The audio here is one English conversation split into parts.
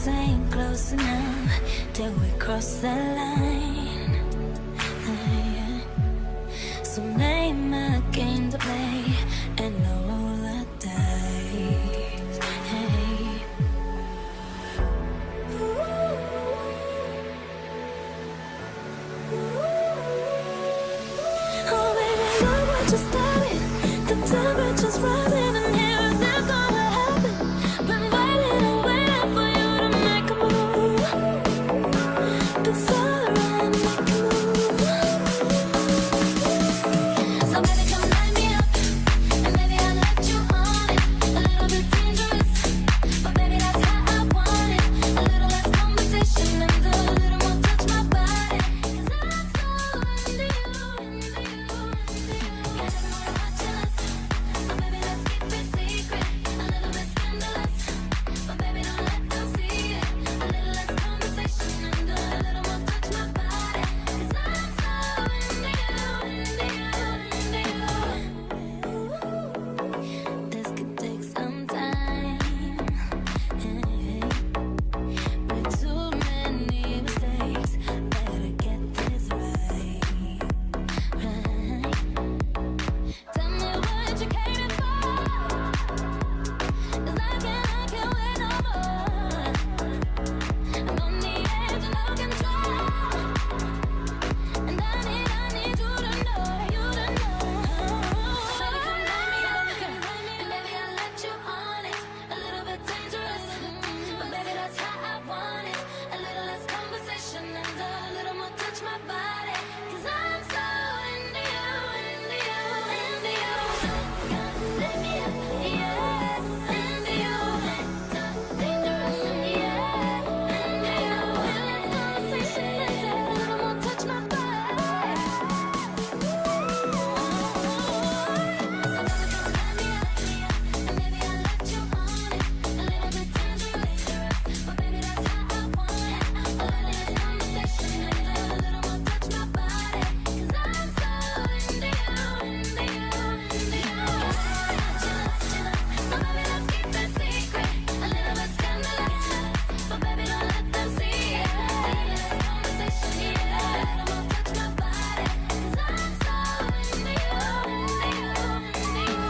ain't close enough till we cross the line. So name a game to play and roll the dice. Oh baby, look what you started. The temperature's rising and here's this gonna happen. Been waiting and waiting for you to make a move before I make a move. So baby, come light me up, and baby I'll let you on it. A little bit dangerous, but baby that's how I want it. A little less conversation and a little more touch my body. 'Cause I'm so into you, into you, into you. Got everyone watching us, so baby let's keep it secret. A little bit scandalous, but baby don't let them see it. A little less conversation and a little more touch my body. 'Cause I'm so into you, into you, into you. This could take some time. With too many mistakes, better get this right. Tell me what you came for, 'cause I can't wait no more. I'm on the edge of no control, and I need you to know, you to know. Baby, come light me up, and baby I'll let you on it. A little bit dangerous, but baby that's how I want it. A little less conversation and a little more touch my body. 'Cause I'm so into you, into you, into you. Come light me up, yeah, into you. Dangerous, yeah, into you. Less conversation and a little more touch my body. So baby, come light me up, and baby I'll let you on it. A little bit dangerous, but baby that's how I want it. A little less conversation and a little more touch my body. 'Cause I'm so into you, into you, into you. So baby let's keep it secret. A little bit scandalous, but baby don't let them see it. A little less conversation, yeah, a little more touch my body. 'Cause I'm so into you, into you, into you.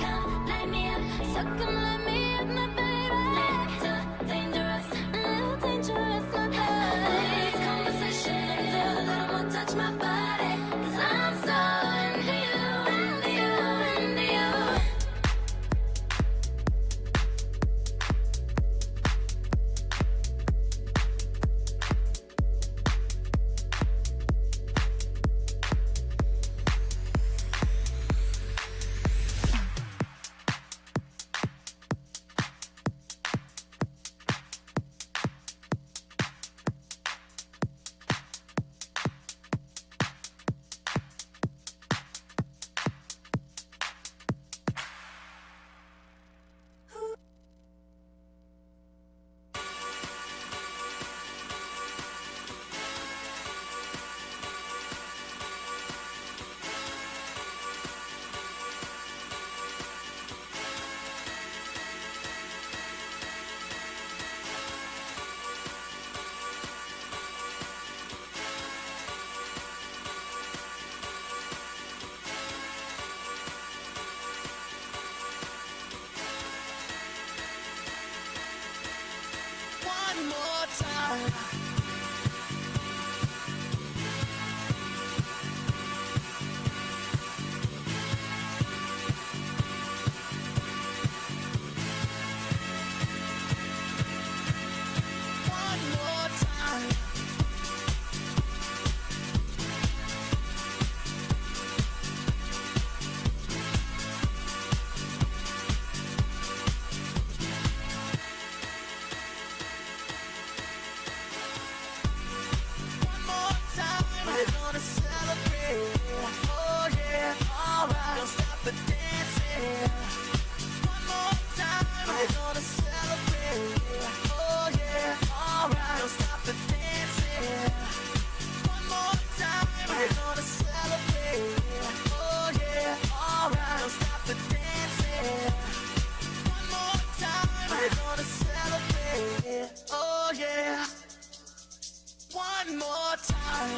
Come light me up, so come light me up, my baby. Little dangerous, my baby. A little less conversation and a little more touch my body. 'Cause I'm so into you, into you, into you. time.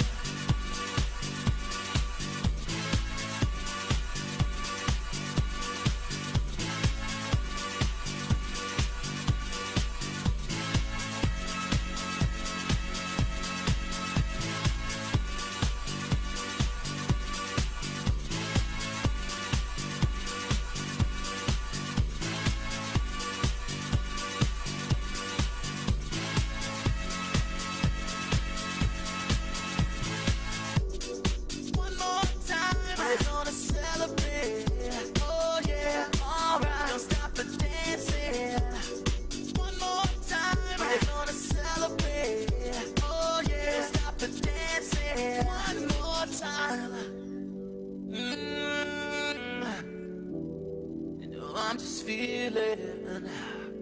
I'm just feeling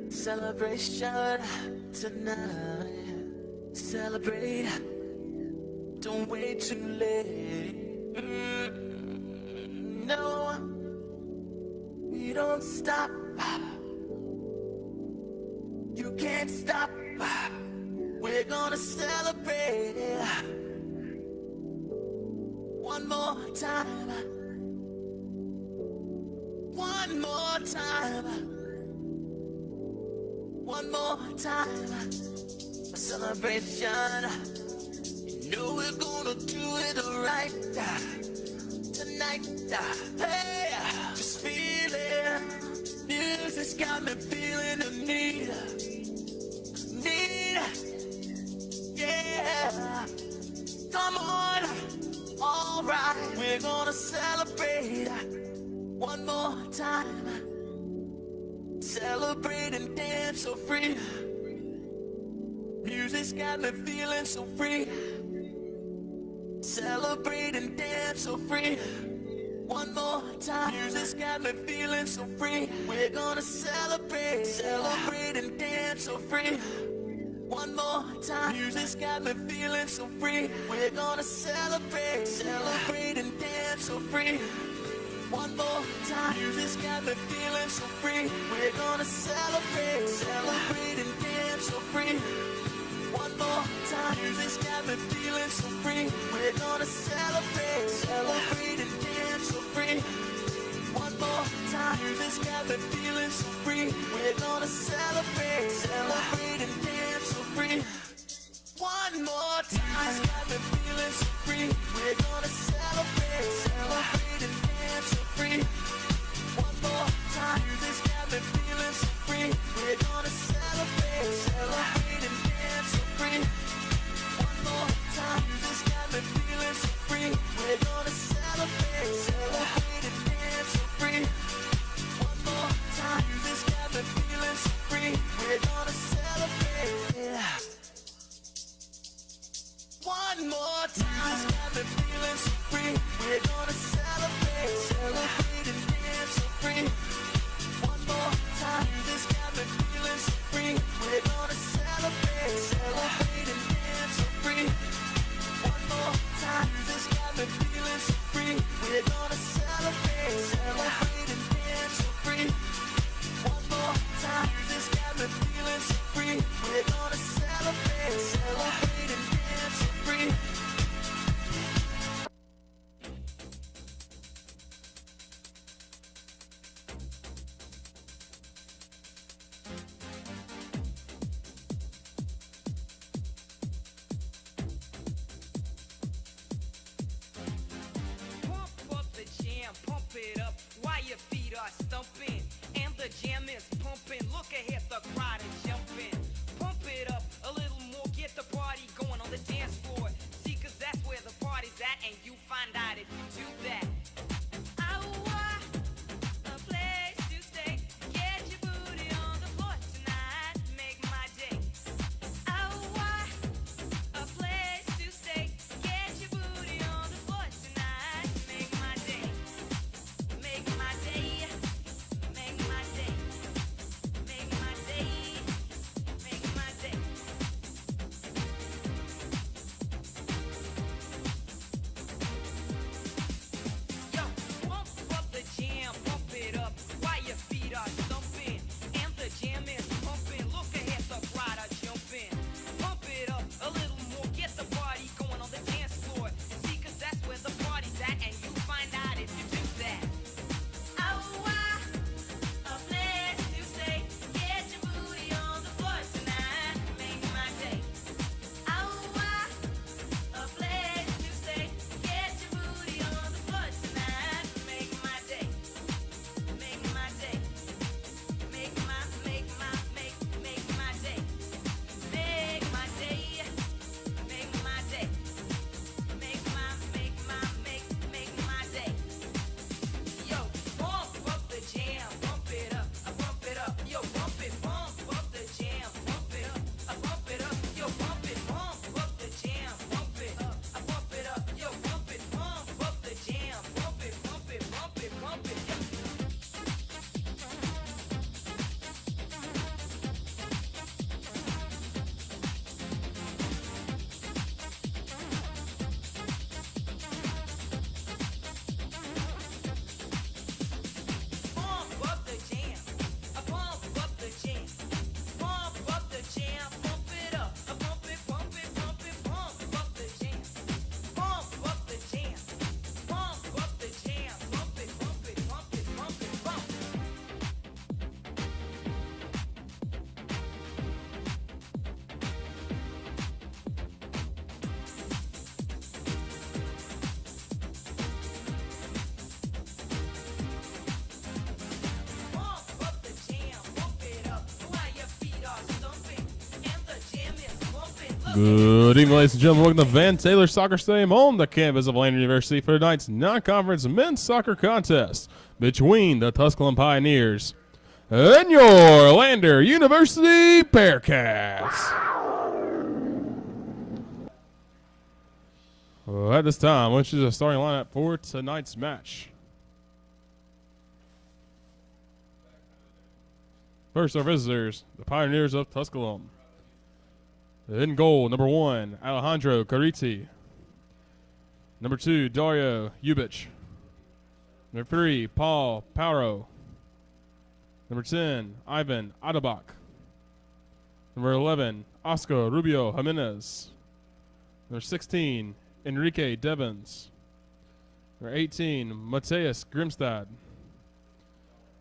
celebration tonight. Celebrate, don't wait too late. No, we don't stop. You can't stop. We're gonna celebrate one more time. One more time. One more time. A celebration. You know we're gonna do it right tonight. Hey, just feeling. Music's got me feeling the need. Yeah. Come on. All right. We're gonna celebrate one more time. Celebrate and dance so free. Music's got me feeling so free. Celebrate and dance so free. One more time. Music's got me feeling so free. We're gonna celebrate. Celebrate and dance so free. One more time. Music's got me feeling so free. We're gonna celebrate. Celebrate and dance so free. One more time. Music's got me feeling so free. We're gonna celebrate. Celebrate and dance so free. One more time. Music's got me feeling so free. We're gonna celebrate. Celebrate and dance so free. One more time. Music's got me feeling so free. We're gonna celebrate. Celebrate and dance so free. One more time. Music's got me feeling so free. We're gonna celebrate. Celebrate and dance so free. One more time. Music's got me feeling so free. We're gonna celebrate. Celebrate and dance so free. One more time. Music's got me feeling so free. We're gonna celebrate. Celebrate and dance so free. One more time. Music's got me feeling so free. We're gonna celebrate. One more time. Music's got me feeling so free. We're gonna celebrate. Celebrate and dance so free. One more time. Music's got me feeling so free. We're gonna celebrate. Celebrate and dance so free. One more time. Music's got me feeling so free. We're gonna celebrate. Celebrate and dance so free. One more time. Music's got me feeling so free. We're gonna celebrate. Celebrate and dance so free. Pump it up while your feet are stumping and the jam is pumping. Look ahead, the crowd is jumping. Pump it up a little more, get the party going on the dance floor. See, 'cause that's where the party's at, and you find out if you do that. I want a place to stay. Get your booty on the floor tonight. Make my day. I want a place to stay. Get your booty on the floor tonight. Make my day. Make my day. Make my day. Make my day. Make my day. Good evening, ladies and gentlemen. Welcome to Van Taylor Soccer Stadium on the campus of Lander University for tonight's non-conference men's soccer contest between the Tusculum Pioneers and your Lander University Bearcats. At this time, which is a starting lineup for tonight's match. First, our visitors, the Pioneers of Tusculum. In goal, number 1, Alejandro Cariti. Number 2, Dario Ubich. Number 3, Paul Pauro. Number 10, Ivan Adabak. Number 11, Oscar Rubio Jimenez. Number 16, Enrique Devons. Number 18, Mateus Grimstad.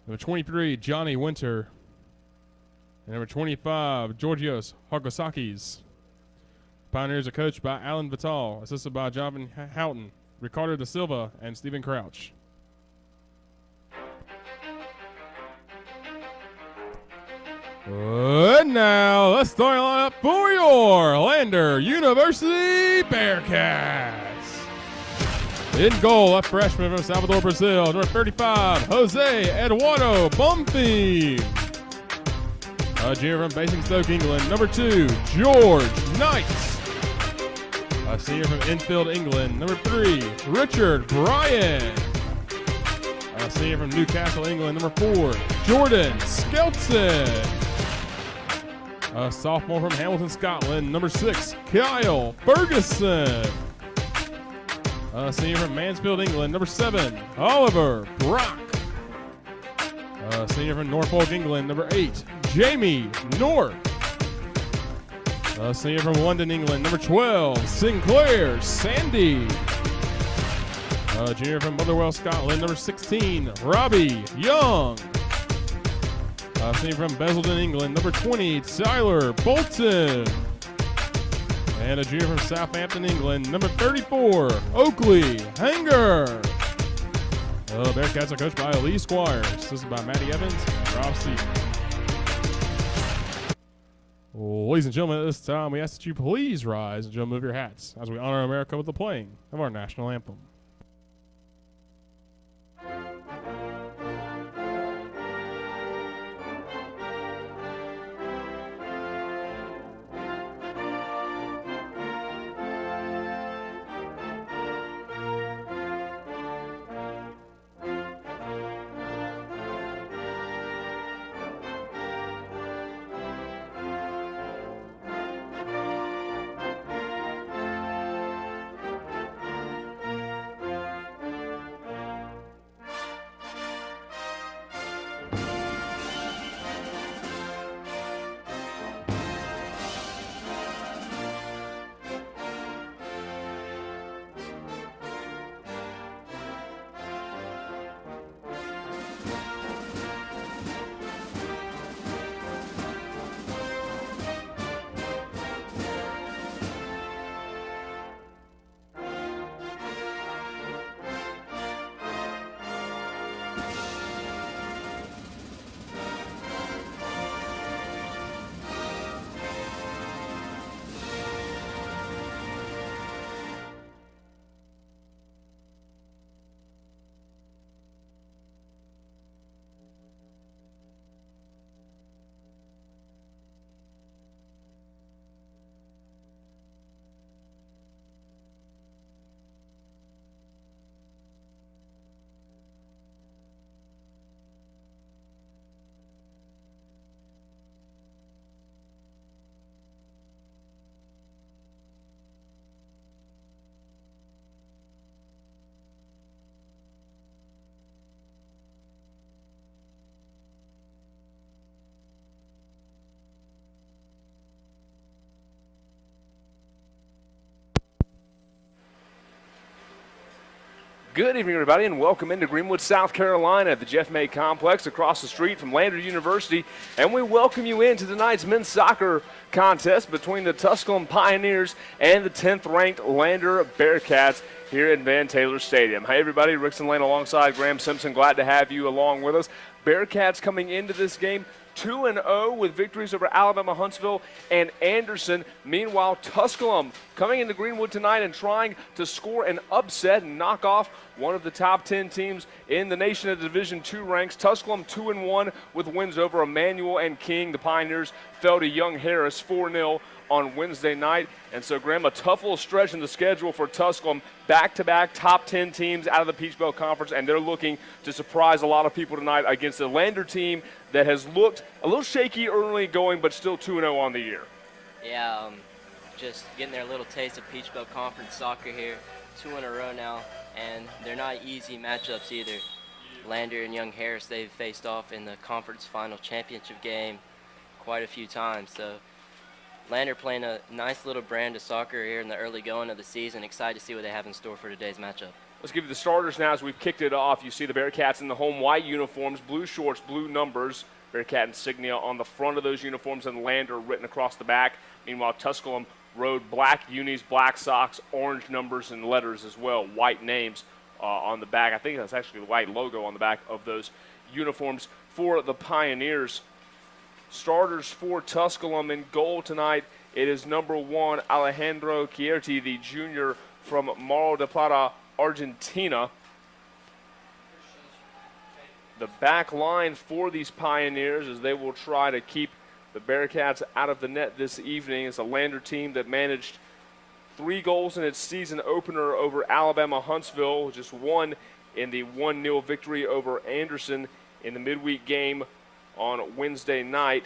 Number 23, Johnny Winter. And number 25, Georgios Hargosakis. Pioneers are coached by Alan Vital, assisted by Jonathan Houghton, Ricardo da Silva, and Stephen Crouch. And now, let's start line up for your Lander University Bearcats. In goal, left freshman from Salvador, Brazil, number 35, Jose Eduardo Bonfim. A junior from Basingstoke, England, number 2, George Knights. A senior from Enfield, England, number 3, Richard Bryan. A senior from Newcastle, England, number 4, Jordan Skelton. A sophomore from Hamilton, Scotland, number 6, Kyle Ferguson. A senior from Mansfield, England, number 7, Oliver Brock. A senior from Norfolk, England, number 8, Jamie North. A senior from London, England, number 12, Sinclair Sandy. A junior from Motherwell, Scotland, number 16, Robbie Young. A senior from Basildon, England, number 20, Tyler Bolton. And a junior from Southampton, England, number 34, Oakley Hanger. The Bearcats are coached by Lee Squires, assisted by Matty Evans and Rob Stevens. Ladies and gentlemen, at this time, we ask that you please rise and move your hats as we honor America with the playing of our national anthem. Good evening, everybody, and welcome into Greenwood, South Carolina, at the Jeff May Complex across the street from Lander University. And we welcome you into tonight's men's soccer contest between the Tusculum Pioneers and the 10th-ranked Lander Bearcats here at Van Taylor Stadium. Hey, everybody, Rickson Lane alongside Graham Simpson. Glad to have you along with us. Bearcats coming into this game 2-0 with victories over Alabama, Huntsville, and Anderson. Meanwhile, Tusculum coming into Greenwood tonight and trying to score an upset and knock off one of the top 10 teams in the nation at Division II ranks. Tusculum 2-1 with wins over Emmanuel and King. The Pioneers fell to Young Harris 4-0 on Wednesday night. And so, Graham, a tough little stretch in the schedule for Tusculum. Back-to-back top 10 teams out of the Peach Belt Conference, and they're looking to surprise a lot of people tonight against a Lander team that has looked a little shaky early going, but still 2-0 on the year. Yeah, just getting their little taste of Peach Belt Conference soccer here, 2 in a row now, and they're not easy matchups either. Lander and Young Harris, they've faced off in the conference final championship game quite a few times, so Lander playing a nice little brand of soccer here in the early going of the season. Excited to see what they have in store for today's matchup. Let's give you the starters now as we've kicked it off. You see the Bearcats in the home white uniforms, blue shorts, blue numbers, Bearcat insignia on the front of those uniforms, and Lander written across the back. Meanwhile, Tusculum rode black unis, black socks, orange numbers and letters as well, white names on the back. I think that's actually the white logo on the back of those uniforms for the Pioneers. Starters for Tusculum in goal tonight. It is number 1, Alejandro Chierti, the junior from Mar del Plata, Argentina. The back line for these Pioneers as they will try to keep the Bearcats out of the net this evening. It's a Lander team that managed 3 goals in its season opener over Alabama Huntsville, just 1 in the 1-0 victory over Anderson in the midweek game on Wednesday night.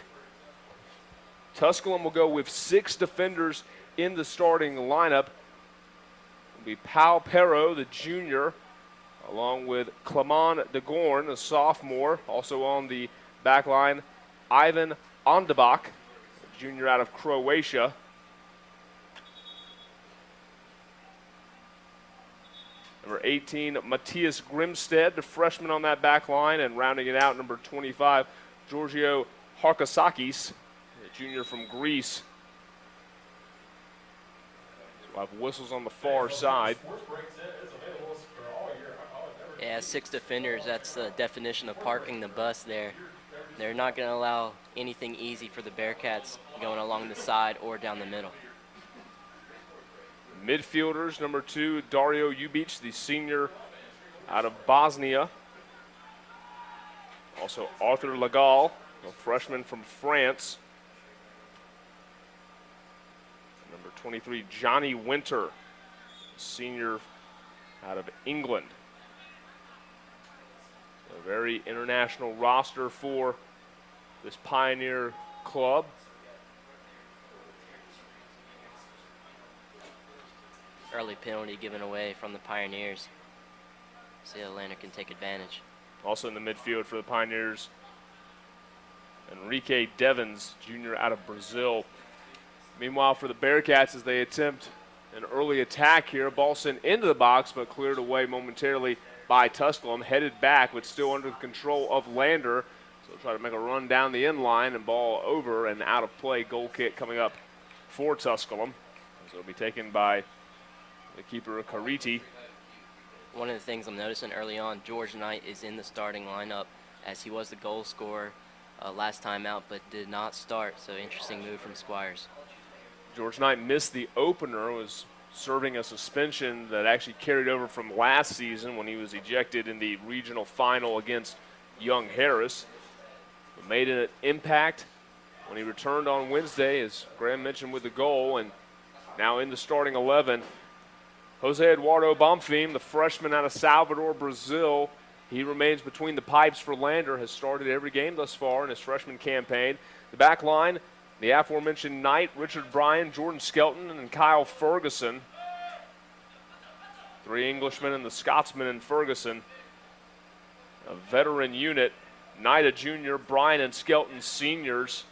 Tusculum will go with 6 defenders in the starting lineup. It'll be Pau Perro, the junior, along with Clement DeGorn, a sophomore. Also on the back line, Ivan Ondabak, a junior out of Croatia. Number 18, Matthias Grimstead, the freshman on that back line, and rounding it out, number 25, Giorgio Harkasakis, a junior from Greece. We'll have whistles on the far side. Yeah, 6 defenders, that's the definition of parking the bus there. They're not going to allow anything easy for the Bearcats going along the side or down the middle. Midfielders, number 2, Dario Ubic, the senior out of Bosnia. Also Arthur Legal, a freshman from France. Number 23, Johnny Winter, senior out of England. A very international roster for this Pioneer club. Early penalty given away from the Pioneers. See how Lander can take advantage. Also in the midfield for the Pioneers, Enrique Devins, junior out of Brazil. Meanwhile, for the Bearcats, as they attempt an early attack here, ball sent into the box but cleared away momentarily by Tusculum, headed back but still under the control of Lander. So try to make a run down the end line and ball over and out of play. Goal kick coming up for Tusculum. So it'll be taken by the keeper, Cariti. One of the things I'm noticing early on, George Knight is in the starting lineup as he was the goal scorer last time out but did not start. So interesting move from Squires. George Knight missed the opener, was serving a suspension that actually carried over from last season when he was ejected in the regional final against Young Harris. But made an impact when he returned on Wednesday, as Graham mentioned, with the goal, and now in the starting 11. Jose Eduardo Bonfim, the freshman out of Salvador, Brazil. He remains between the pipes for Lander, has started every game thus far in his freshman campaign. The back line, the aforementioned Knight, Richard Bryan, Jordan Skelton, and Kyle Ferguson. 3 Englishmen and the Scotsman in Ferguson. A veteran unit, Knight a junior, Bryan and Skelton seniors.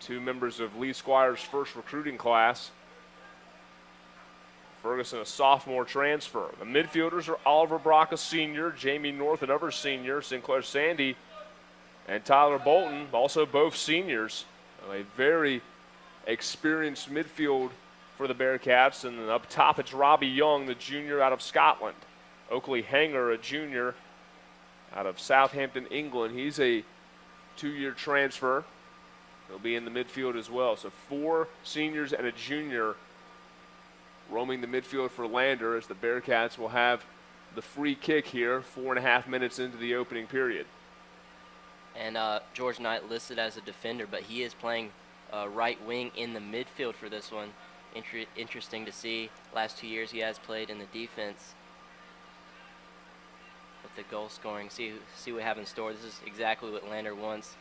2 members of Lee Squires' first recruiting class. Ferguson, a sophomore transfer. The midfielders are Oliver Brock, a senior, Jamie North, another senior, Sinclair Sandy, and Tyler Bolton, also both seniors. A very experienced midfield for the Bearcats. And then up top, it's Robbie Young, the junior out of Scotland. Oakley Hanger, a junior out of Southampton, England. He's a two-year transfer. He'll be in the midfield as well. So 4 seniors and a junior roaming the midfield for Lander, as the Bearcats will have the free kick here 4.5 minutes into the opening period. And George Knight listed as a defender, but he is playing right wing in the midfield for this one. Interesting to see. Last 2 years he has played in the defense. With the goal scoring, see what we have in store. This is exactly what Lander wants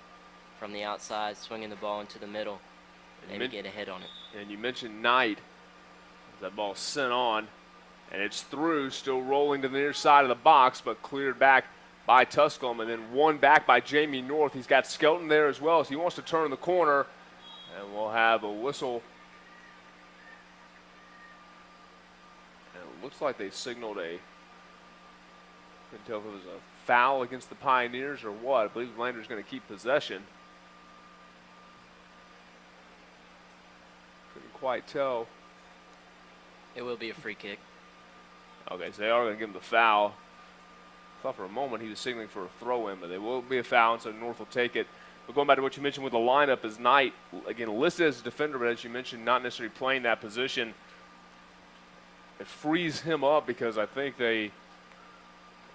from the outside, swinging the ball into the middle, maybe get a hit on it. And you mentioned Knight. That ball sent on, and it's through, still rolling to the near side of the box, but cleared back by Tusculum, and then won back by Jamie North. He's got Skelton there as well, so he wants to turn the corner, and we'll have a whistle. And it looks like they signaled a, couldn't tell if it was a foul against the Pioneers or what. I believe Lander's going to keep possession. Couldn't quite tell. It will be a free kick. Okay, so they are going to give him the foul. I thought for a moment he was signaling for a throw-in, but they will be a foul, and so North will take it. But going back to what you mentioned with the lineup, is Knight, again, listed as a defender, but as you mentioned, not necessarily playing that position. It frees him up because I think they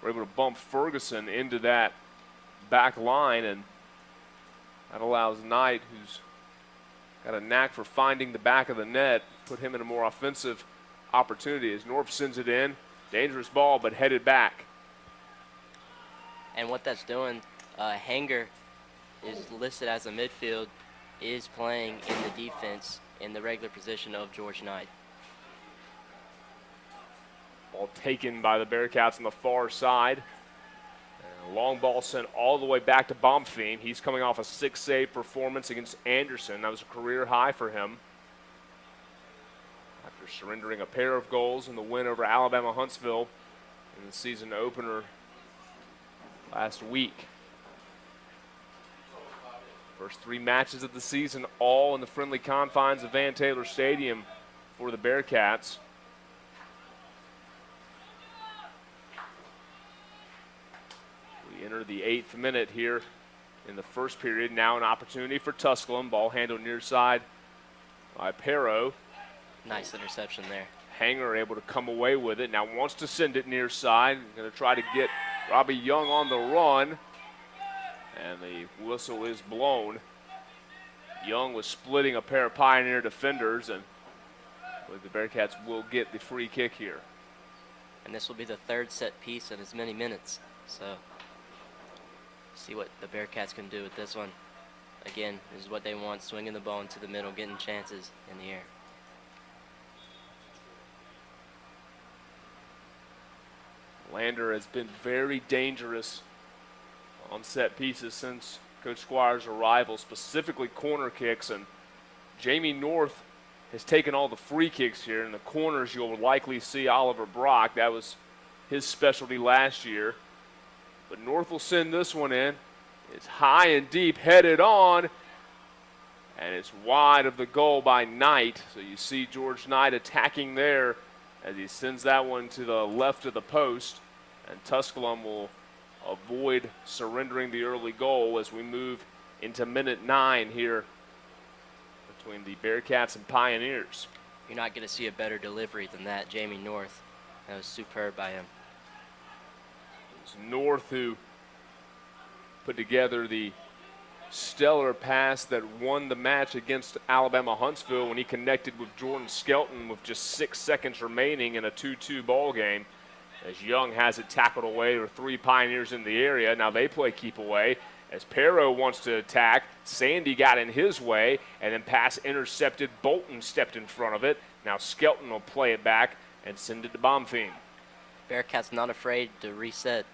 were able to bump Ferguson into that back line, and that allows Knight, who's got a knack for finding the back of the net, put him in a more offensive opportunity as North sends it in. Dangerous ball, but headed back. And what that's doing, Hanger is listed as a midfield, is playing in the defense in the regular position of George Knight. Ball taken by the Bearcats on the far side. And a long ball sent all the way back to Baumfeem. He's coming off a 6-save performance against Anderson. That was a career high for him, after surrendering a pair of goals in the win over Alabama Huntsville in the season opener last week. First 3 matches of the season, all in the friendly confines of Van Taylor Stadium for the Bearcats. We enter the 8th minute here in the first period. Now an opportunity for Tusculum. Ball handled near side by Perro. Nice interception there. Hanger able to come away with it. Now wants to send it near side. Going to try to get Robbie Young on the run. And the whistle is blown. Young was splitting a pair of Pioneer defenders, and the Bearcats will get the free kick here. And this will be the 3rd set piece in as many minutes. So see what the Bearcats can do with this one. Again, this is what they want, swinging the ball into the middle, getting chances in the air. Lander has been very dangerous on set pieces since Coach Squire's arrival, specifically corner kicks, and Jamie North has taken all the free kicks here. In the corners, you'll likely see Oliver Brock. That was his specialty last year. But North will send this one in. It's high and deep, headed on, and it's wide of the goal by Knight. So you see George Knight attacking there as he sends that one to the left of the post, and Tusculum will avoid surrendering the early goal as we move into minute 9 here between the Bearcats and Pioneers. You're not going to see a better delivery than that, Jamie North. That was superb by him. It was North who put together the stellar pass that won the match against Alabama Huntsville when he connected with Jordan Skelton with just 6 seconds remaining in a 2-2 ball game. As Young has it tackled away, there are 3 Pioneers in the area. Now they play keep away. As Perro wants to attack, Sandy got in his way, and then pass intercepted. Bolton stepped in front of it. Now Skelton will play it back and send it to Baumfeem. Bearcats not afraid to reset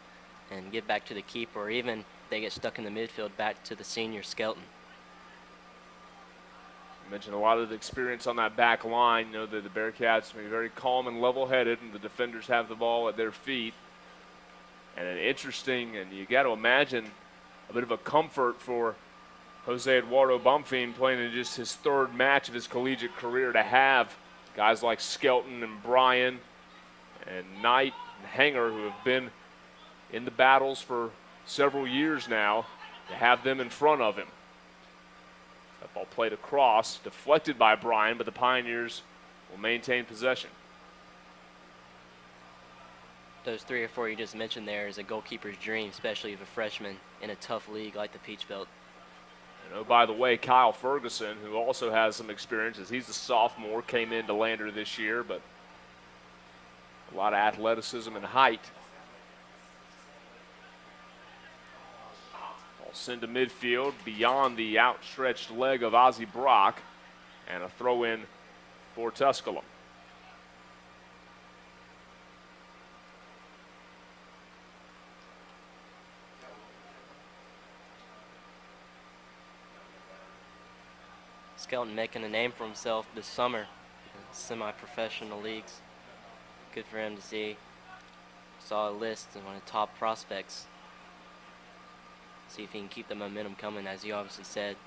and get back to the keeper, or even if they get stuck in the midfield, back to the senior Skelton. You mentioned a lot of the experience on that back line. You know that the Bearcats will be very calm and level-headed, and the defenders have the ball at their feet. And an interesting, and you got to imagine, a bit of a comfort for Jose Eduardo Baumfeem playing in just his 3rd match of his collegiate career to have guys like Skelton and Bryan and Knight and Hanger, who have been in the battles for several years now, to have them in front of him. That ball played across, deflected by Bryan, but the Pioneers will maintain possession. Those 3 or 4 you just mentioned there is a goalkeeper's dream, especially if a freshman in a tough league like the Peach Belt. And oh, by the way, Kyle Ferguson, who also has some experience, as he's a sophomore, came into Lander this year, but a lot of athleticism and height. Ball sent to midfield beyond the outstretched leg of Ozzie Brock, and a throw in for Tusculum. Skelton making a name for himself this summer in semi-professional leagues. Good for him to see. Saw a list of one of the top prospects. See if he can keep the momentum coming, as he obviously said,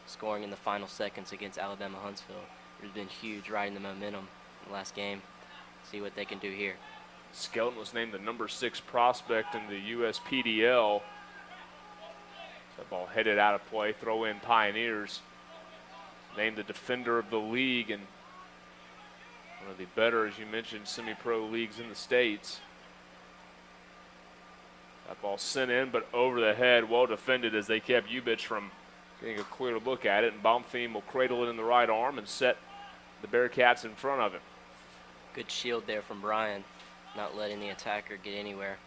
scoring in the final seconds against Alabama Huntsville. It's been huge riding the momentum in the last game. See what they can do here. Skelton was named the number 6 prospect in the USPDL. That ball headed out of play, throw in Pioneers. Named the defender of the league and one of the better, as you mentioned, semi-pro leagues in the States. That ball sent in, but over the head, well defended as they kept Ubich from getting a clear look at it. And Baumthiem will cradle it in the right arm and set the Bearcats in front of him. Good shield there from Bryan, not letting the attacker get anywhere.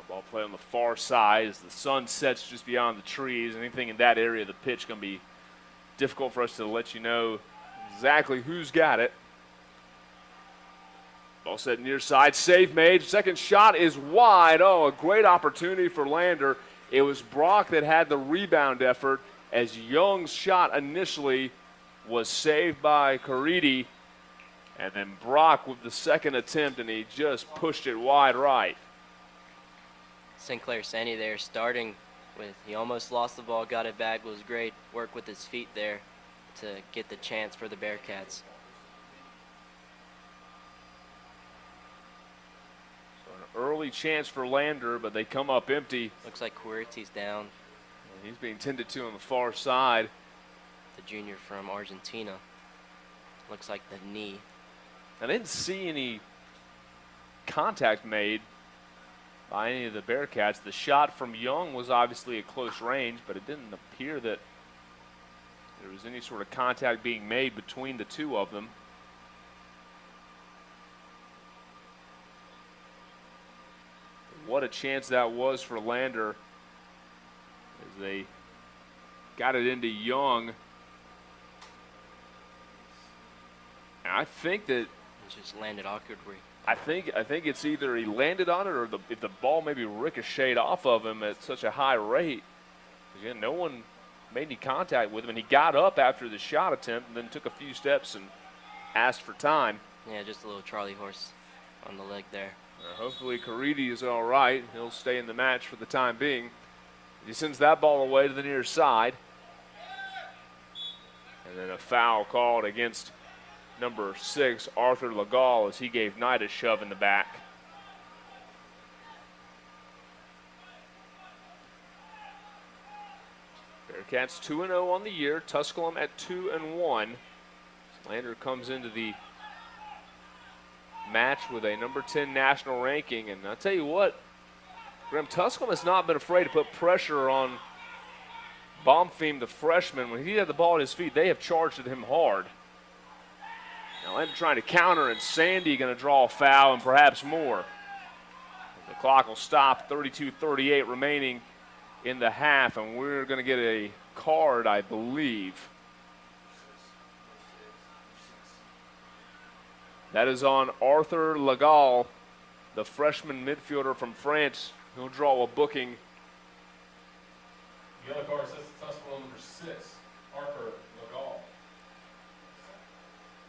Ball play on the far side as the sun sets just beyond the trees. Anything in that area of the pitch going to be difficult for us to let you know exactly who's got it. Ball set near side, save made. Second shot is wide. Oh, a great opportunity for Lander. It was Brock that had the rebound effort as Young's shot initially was saved by Caridi. And then Brock with the second attempt, and he just pushed it wide right. Sinclair Sandy there starting with, he almost lost the ball, got it back, was great work with his feet there to get the chance for the Bearcats. So an early chance for Lander, but they come up empty. Looks like Quiriti's down. And he's being tended to on the far side. The junior from Argentina. Looks like the knee. I didn't see any contact made by any of the Bearcats. The shot from Young was obviously at close range, but it didn't appear that there was any sort of contact being made between the two of them. What a chance that was for Lander as they got it into Young. And I think that It just landed awkwardly. I think it's either he landed on it or if the ball maybe ricocheted off of him at such a high rate. Again, no one made any contact with him, and he got up after the shot attempt and then took a few steps and asked for time. Yeah, just a little Charlie horse on the leg there. Hopefully Caridi is all right. He'll stay in the match for the time being. He sends that ball away to the near side. And then a foul called against number 6, Arthur Legall, as he gave Knight a shove in the back. Bearcats 2-0 on the year. Tusculum at 2-1. Lander comes into the match with a number 10 national ranking. And I'll tell you what, Graham, Tusculum has not been afraid to put pressure on Baumthiem, the freshman. When he had the ball at his feet, they have charged at him hard. Now Lander trying to counter, and Sandy going to draw a foul and perhaps more. The clock will stop, 32:38 remaining in the half, and we're going to get a card, I believe. That is on Arthur Legall, the freshman midfielder from France. He'll draw a booking. The other card says Tusculum number 6, Arthur Legall.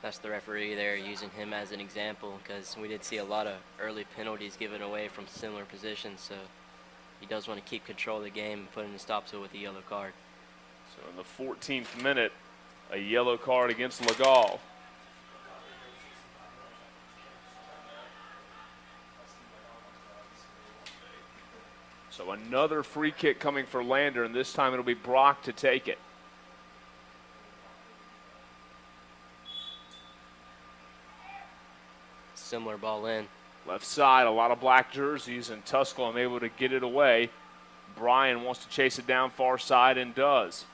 That's the referee there using him as an example, because we did see a lot of early penalties given away from similar positions, so he does want to keep control of the game and put in a stop to it with the yellow card. So in the 14th minute, a yellow card against Legal. So another free kick coming for Lander, and this time it'll be Brock to take it. Similar ball in. Left side, a lot of black jerseys, and Tusculum able to get it away. Brian wants to chase it down far side and does.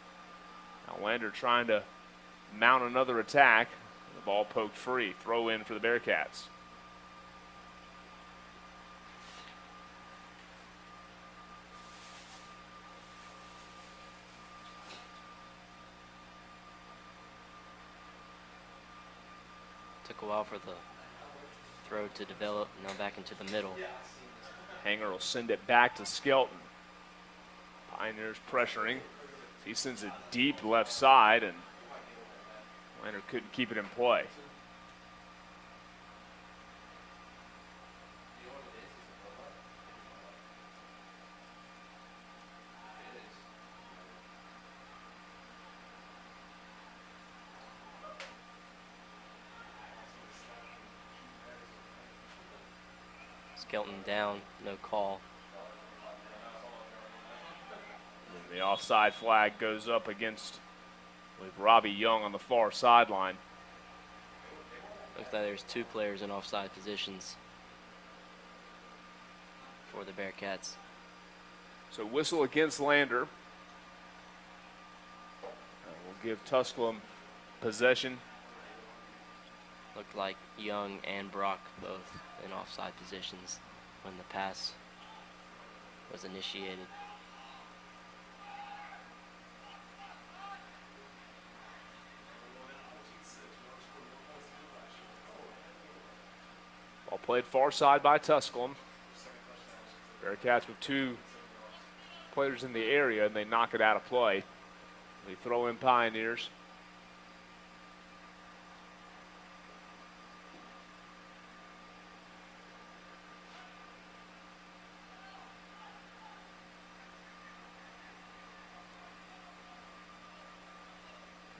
Now Lander trying to mount another attack. The ball poked free. Throw in for the Bearcats. Took a while for the throw to develop. Now back into the middle. Hanger will send it back to Skelton. Pioneers pressuring. He sends it deep left side, and Lander couldn't keep it in play. Skelton down, no call. And the offside flag goes up against with Robbie Young on the far sideline. Looks like there's two players in offside positions for the Bearcats. So whistle against Lander. We'll give Tusculum possession. Looked like Young and Brock both in offside positions when the pass was initiated. Ball played far side by Tusculum. Bearcats with two players in the area, and they knock it out of play. They throw in Pioneers.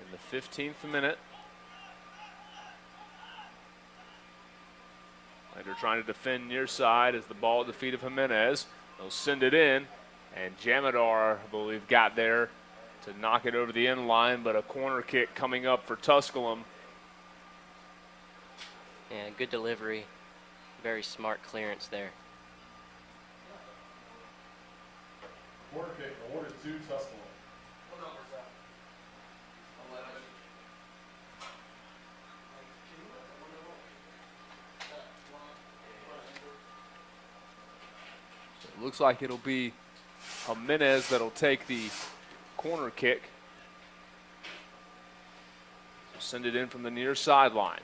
In the 15th minute, Lander trying to defend near side as the ball at the feet of Jimenez. They'll send it in, and Jamadar, I believe, got there to knock it over the end line, but a corner kick coming up for Tusculum. Yeah, good delivery. Very smart clearance there. Corner kick awarded to Tusculum. It looks like it'll be Jimenez that'll take the corner kick. Send it in from the near sideline.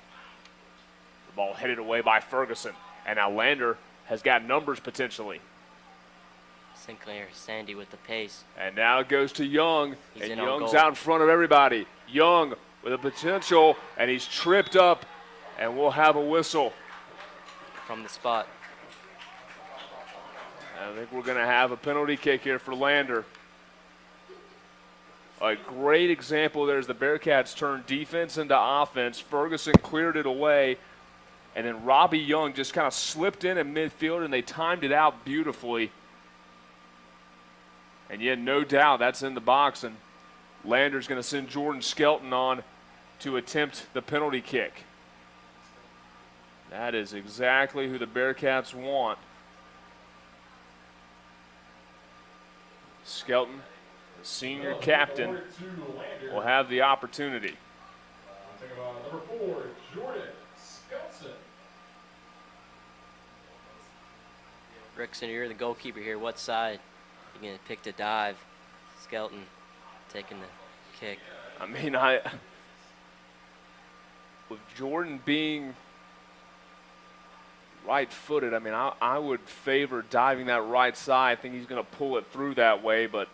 The ball headed away by Ferguson. And now Lander has got numbers potentially. Sinclair, Sandy with the pace. And now it goes to Young. He's and in on Young's goal. out in front of everybody. Young with a potential, and he's tripped up, and we'll have a whistle. From the spot. I think we're going to have a penalty kick here for Lander. A great example there as the Bearcats turned defense into offense. Ferguson cleared it away, and then Robbie Young just kind of slipped in midfield, and they timed it out beautifully. And yet, no doubt, that's in the box, and Lander's going to send Jordan Skelton on to attempt the penalty kick. That is exactly who the Bearcats want. Skelton, the senior captain, will have the opportunity. Think about number 4, Jordan Skelton. Rickson, you're the goalkeeper here. What side? You're going to pick to dive. Skelton taking the kick. I mean, with Jordan being right-footed, I mean, I would favor diving that right side. I think he's going to pull it through that way, but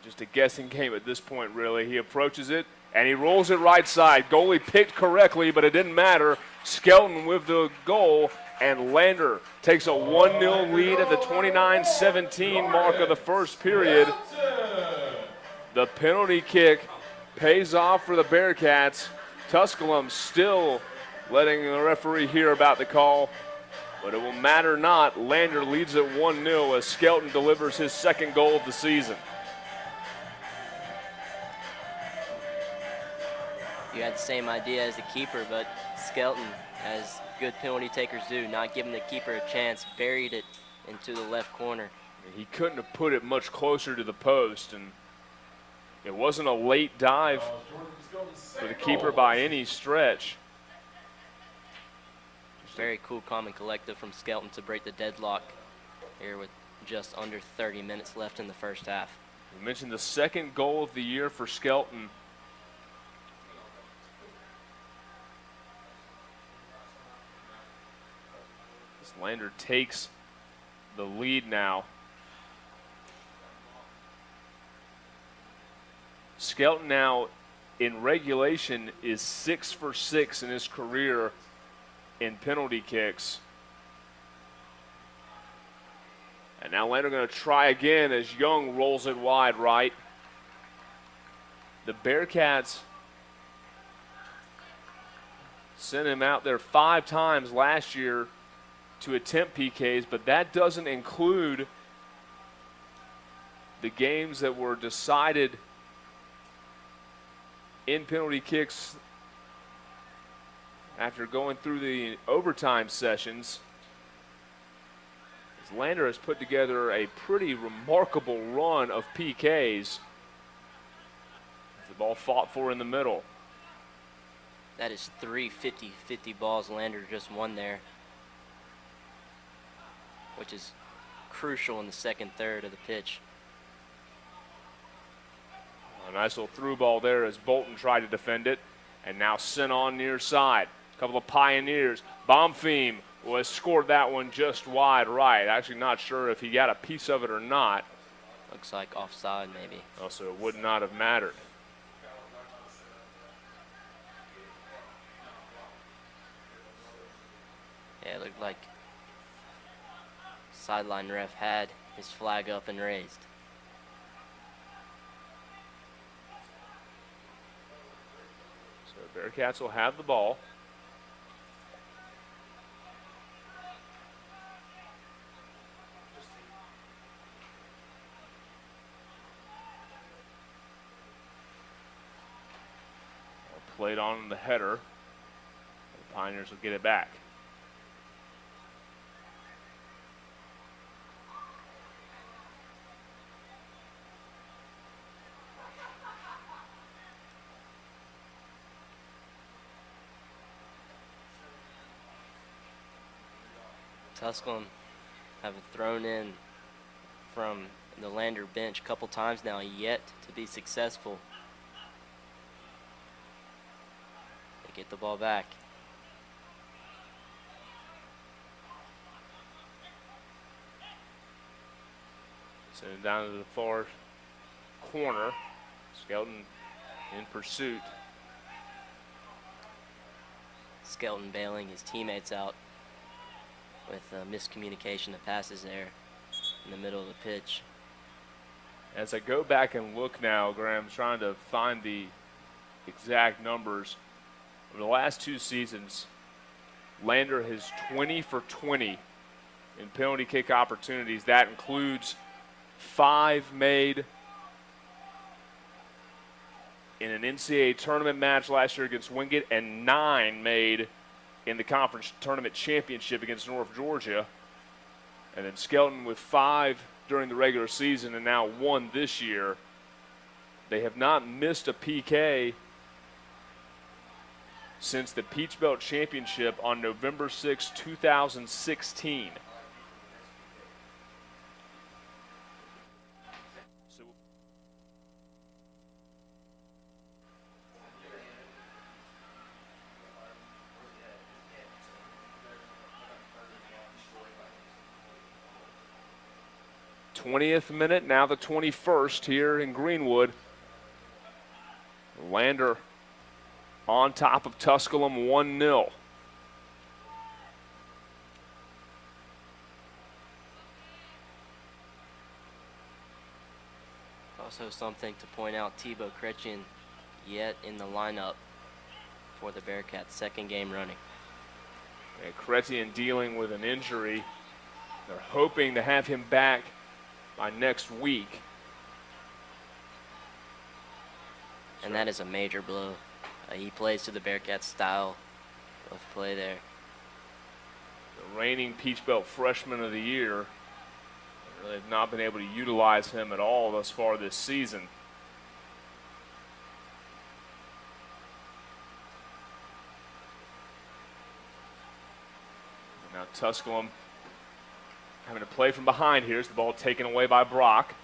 just a guessing game at this point, really. He approaches it, and he rolls it right side. Goalie picked correctly, but it didn't matter. Skelton with the goal, and Lander takes a 1-0 lead at the 29-17 mark of the first period. The penalty kick pays off for the Bearcats. Tusculum still letting the referee hear about the call, but it will matter not. Lander leads at 1-0 as Skelton delivers his second goal of the season. You had the same idea as the keeper, but Skelton, as good penalty takers do, not giving the keeper a chance, buried it into the left corner. He couldn't have put it much closer to the post, and it wasn't a late dive for the keeper by any stretch. Very cool, calm, and collective from Skelton to break the deadlock here with just under 30 minutes left in the first half. We mentioned the second goal of the year for Skelton. As Lander takes the lead now. Skelton now in regulation is 6 for 6 in his career in penalty kicks. And now Lander going to try again as Young rolls it wide right. The Bearcats sent him out there 5 times last year to attempt PKs, but that doesn't include the games that were decided in penalty kicks after going through the overtime sessions. Lander has put together a pretty remarkable run of PKs. The ball fought for in the middle. That is 3 50-50 balls Lander just won there, which is crucial in the second third of the pitch. A nice little through ball there as Bolton tried to defend it, and now sent on near side. A couple of Pioneers. Bomfeem was scored that one just wide right. Actually not sure if he got a piece of it or not. Looks like offside maybe. Also, it would not have mattered. Yeah, it looked like sideline ref had his flag up and raised. So Bearcats will have the ball. Played on the header. The Pioneers will get it back. Tusculum have thrown in from the Lander bench a couple times now, yet to be successful. They get the ball back. Send it down to the far corner. Skelton in pursuit. Skelton bailing his teammates out with miscommunication of passes there in the middle of the pitch. As I go back and look now, Graham, trying to find the exact numbers. Over the last 2 seasons, Lander has 20 for 20 in penalty kick opportunities. That includes 5 made in an NCAA tournament match last year against Wingate and 9 made in the conference tournament championship against North Georgia. And then Skelton with 5 during the regular season and now 1 this year. They have not missed a PK since the Peach Belt Championship on November 6, 2016. So 20th minute, now the 21st here in Greenwood. Lander on top of Tusculum 1-0. Also something to point out, Tebow Chrétien yet in the lineup for the Bearcats, second game running. And Chrétien dealing with an injury. They're hoping to have him back by next week. And that is a major blow. He plays to the Bearcats' style of play there. The reigning Peach Belt Freshman of the Year. They really have not been able to utilize him at all thus far this season. And now Tusculum having to play from behind here as the ball taken away by Brock.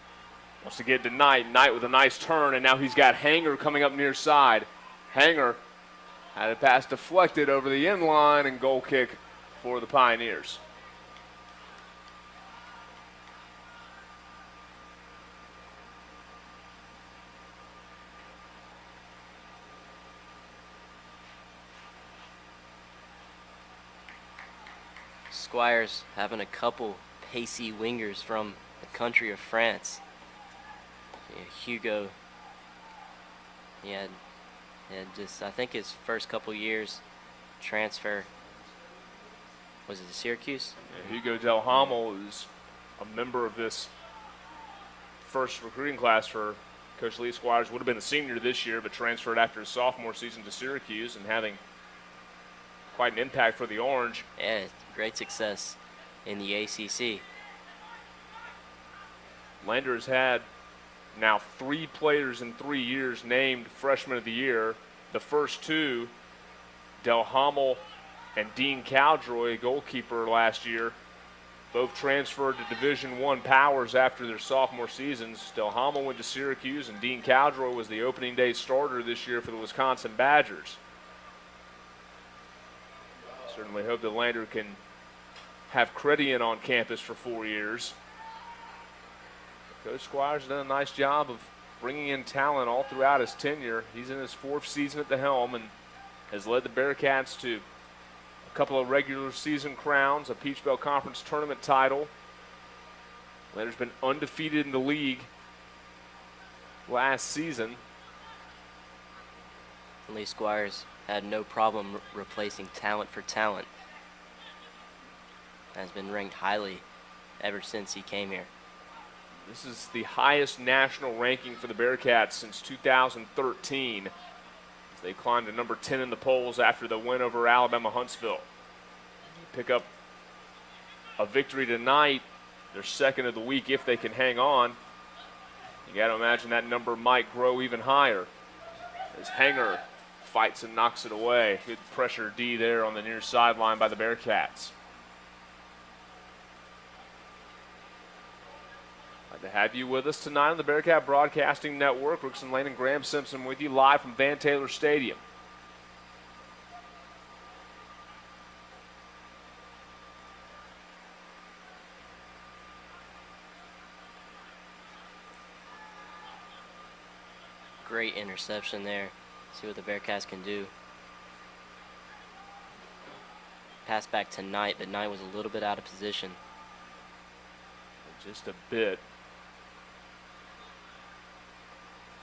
Wants to get to Knight. Knight with a nice turn, and now he's got Hanger coming up near side. Hanger had a pass deflected over the end line, and goal kick for the Pioneers. Squires having a couple pacey wingers from the country of France. Yeah, Hugo, he had just, I think his first couple years transfer, was it to Syracuse? Yeah, Hugo Del Hamel is a member of this first recruiting class for Coach Lee Squires. Would have been a senior this year, but transferred after his sophomore season to Syracuse and having quite an impact for the Orange. Yeah, great success in the ACC. Lander has had now 3 players in 3 years named Freshman of the Year. The first 2, Del Hamel and Dean Caldroy, goalkeeper last year, both transferred to Division I Powers after their sophomore seasons. Del Hamel went to Syracuse, and Dean Caldroy was the opening day starter this year for the Wisconsin Badgers. Certainly hope that Lander can have Chrétien on campus for 4 years. Coach Squires has done a nice job of bringing in talent all throughout his tenure. He's in his 4th season at the helm and has led the Bearcats to a couple of regular season crowns, a Peach Belt Conference tournament title. Lander's been undefeated in the league last season. Lee Squires had no problem replacing talent for talent. Has been ranked highly ever since he came here. This is the highest national ranking for the Bearcats since 2013, as they climbed to number 10 in the polls after the win over Alabama Huntsville. Pick up a victory tonight, their second of the week if they can hang on. You got to imagine that number might grow even higher as Hanger fights and knocks it away. Good pressure D there on the near sideline by the Bearcats. To have you with us tonight on the Bearcat Broadcasting Network. Rickson Lane and Graham Simpson with you live from Van Taylor Stadium. Great interception there. See what the Bearcats can do. Pass back to Knight, but Knight was a little bit out of position. Just a bit.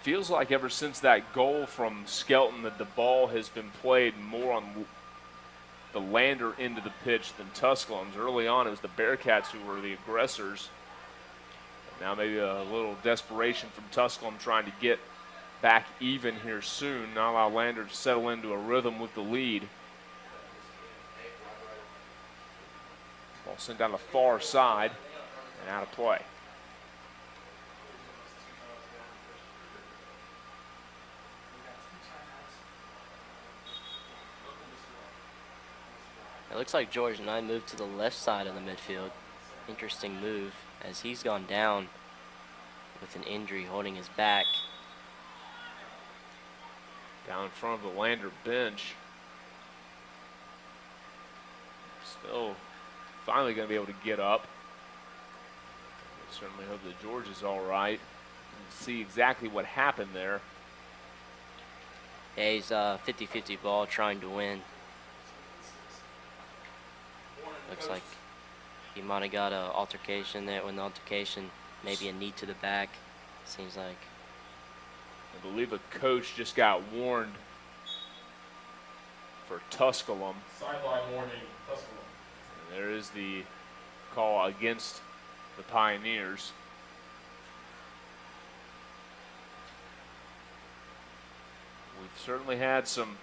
Feels like ever since that goal from Skelton that the ball has been played more on the Lander end of the pitch than Tusculum's. Early on, it was the Bearcats who were the aggressors. Now maybe a little desperation from Tusculum trying to get back even here soon, not allow Lander to settle into a rhythm with the lead. Ball sent down the far side and out of play. It looks like George Knight moved to the left side of the midfield. Interesting move as he's gone down with an injury holding his back. Down in front of the Lander bench. Still finally going to be able to get up. I certainly hope that George is all right. See exactly what happened there. Yeah, he's 50-50 ball trying to win. Looks like he might have got an altercation there. When the altercation, maybe a knee to the back. Seems like I believe a coach just got warned for Tusculum. Sideline warning, Tusculum. And there is the call against the Pioneers. We've certainly had some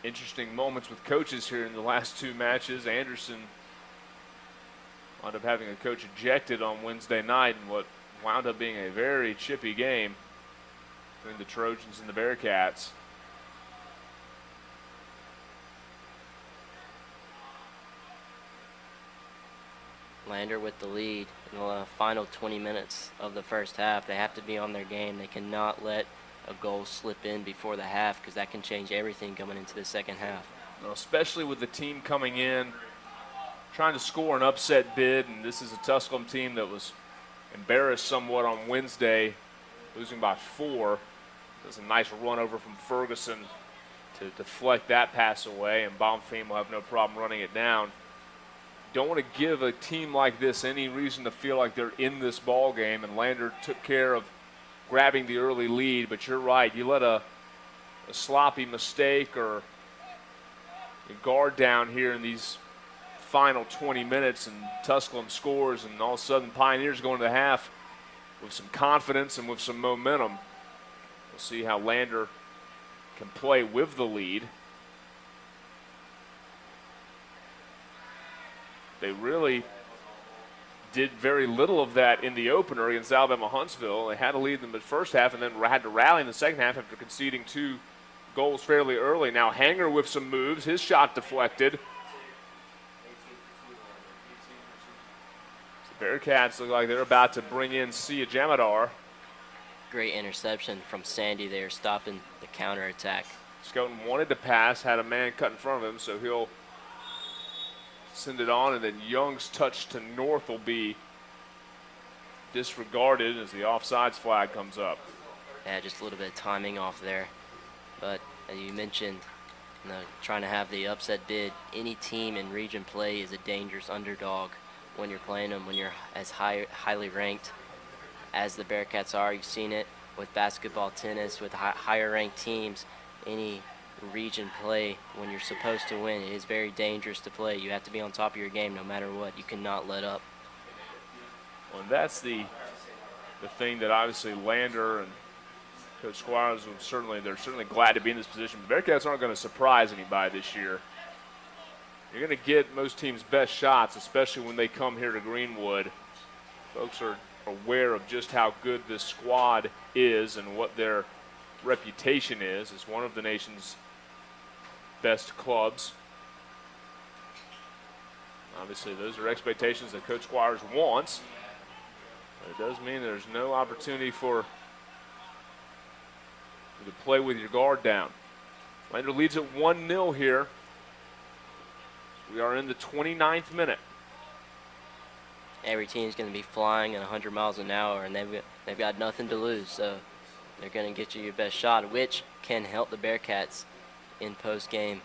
interesting moments with coaches here in the last two matches. Anderson wound up having a coach ejected on Wednesday night in what wound up being a very chippy game between the Trojans and the Bearcats. Lander with the lead in the final 20 minutes of the first half. They have to be on their game. They cannot let a goal slip in before the half, because that can change everything coming into the second half. Well, especially with the team coming in, trying to score an upset bid, and this is a Tusculum team that was embarrassed somewhat on Wednesday, losing by 4. There's a nice run over from Ferguson to deflect that pass away, and Bonfim will have no problem running it down. Don't want to give a team like this any reason to feel like they're in this ball game, and Lander took care of grabbing the early lead, but you're right. You let a sloppy mistake or a guard down here in these final 20 minutes, and Tusculum scores, and all of a sudden Pioneers go into the half with some confidence and with some momentum. We'll see how Lander can play with the lead. They really did very little of that in the opener against Alabama Huntsville. They had to lead them the first half and then had to rally in the second half after conceding 2 goals fairly early. Now Hanger with some moves, his shot deflected. The Bearcats look like they're about to bring in Sia Jamadar. Great interception from Sandy there, stopping the counterattack. Scoten wanted to pass, had a man cut in front of him, so he'll send it on, and then Young's touch to North will be disregarded as the offsides flag comes up. Yeah, just a little bit of timing off there. But as you mentioned, trying to have the upset bid, any team in region play is a dangerous underdog when you're playing them, when you're as highly ranked as the Bearcats are. You've seen it with basketball, tennis, with higher ranked teams. Any region play, when you're supposed to win, it is very dangerous to play. You have to be on top of your game no matter what. You cannot let up. Well, and that's the thing that obviously Lander and Coach Squires they're certainly glad to be in this position. The Bearcats aren't going to surprise anybody this year. You're going to get most teams' best shots, especially when they come here to Greenwood. Folks are aware of just how good this squad is and what their reputation is as one of the nation's best clubs. Obviously, those are expectations that Coach Squires wants. But it does mean there's no opportunity you to play with your guard down. Lander leads at 1-0 here. We are in the 29th minute. Every team's going to be flying at 100 miles an hour, and they've got nothing to lose, so they're going to get you your best shot, which can help the Bearcats in postseason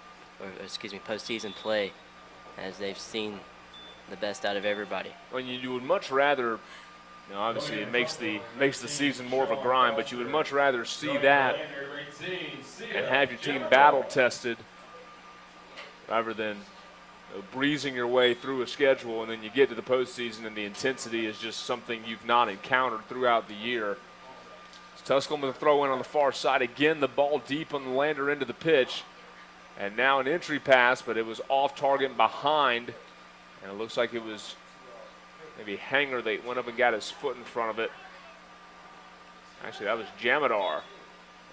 play, as they've seen the best out of everybody. Well, you would much rather, obviously it makes the season more of a grind, but you would much rather see that and have your team battle tested rather than breezing your way through a schedule, and then you get to the postseason and the intensity is just something you've not encountered throughout the year. Tusculum with a throw in on the far side. Again, the ball deep on the Lander end of the pitch. And now an entry pass, but it was off target and behind. And it looks like it was maybe Hanger that went up and got his foot in front of it. Actually, that was Jamadar.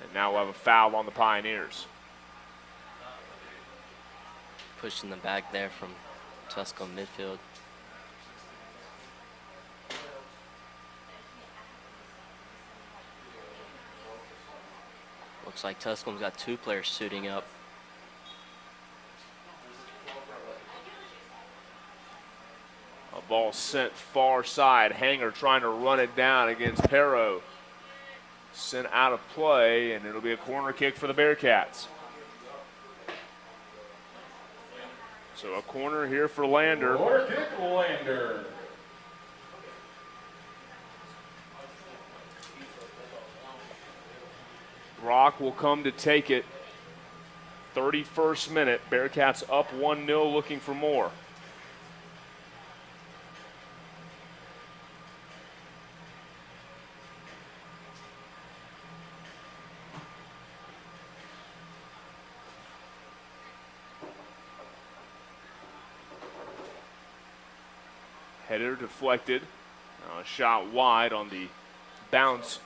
And now we'll have a foul on the Pioneers. Pushing them back there from Tusculum midfield. Looks like Tusculum's got 2 players suiting up. A ball sent far side. Hanger trying to run it down against Perro. Sent out of play, and it'll be a corner kick for the Bearcats. So a corner here for Lander. Corner kick, Lander. Brock will come to take it. 31st minute. Bearcats up 1-0, looking for more. Header deflected. A shot wide on the bounce.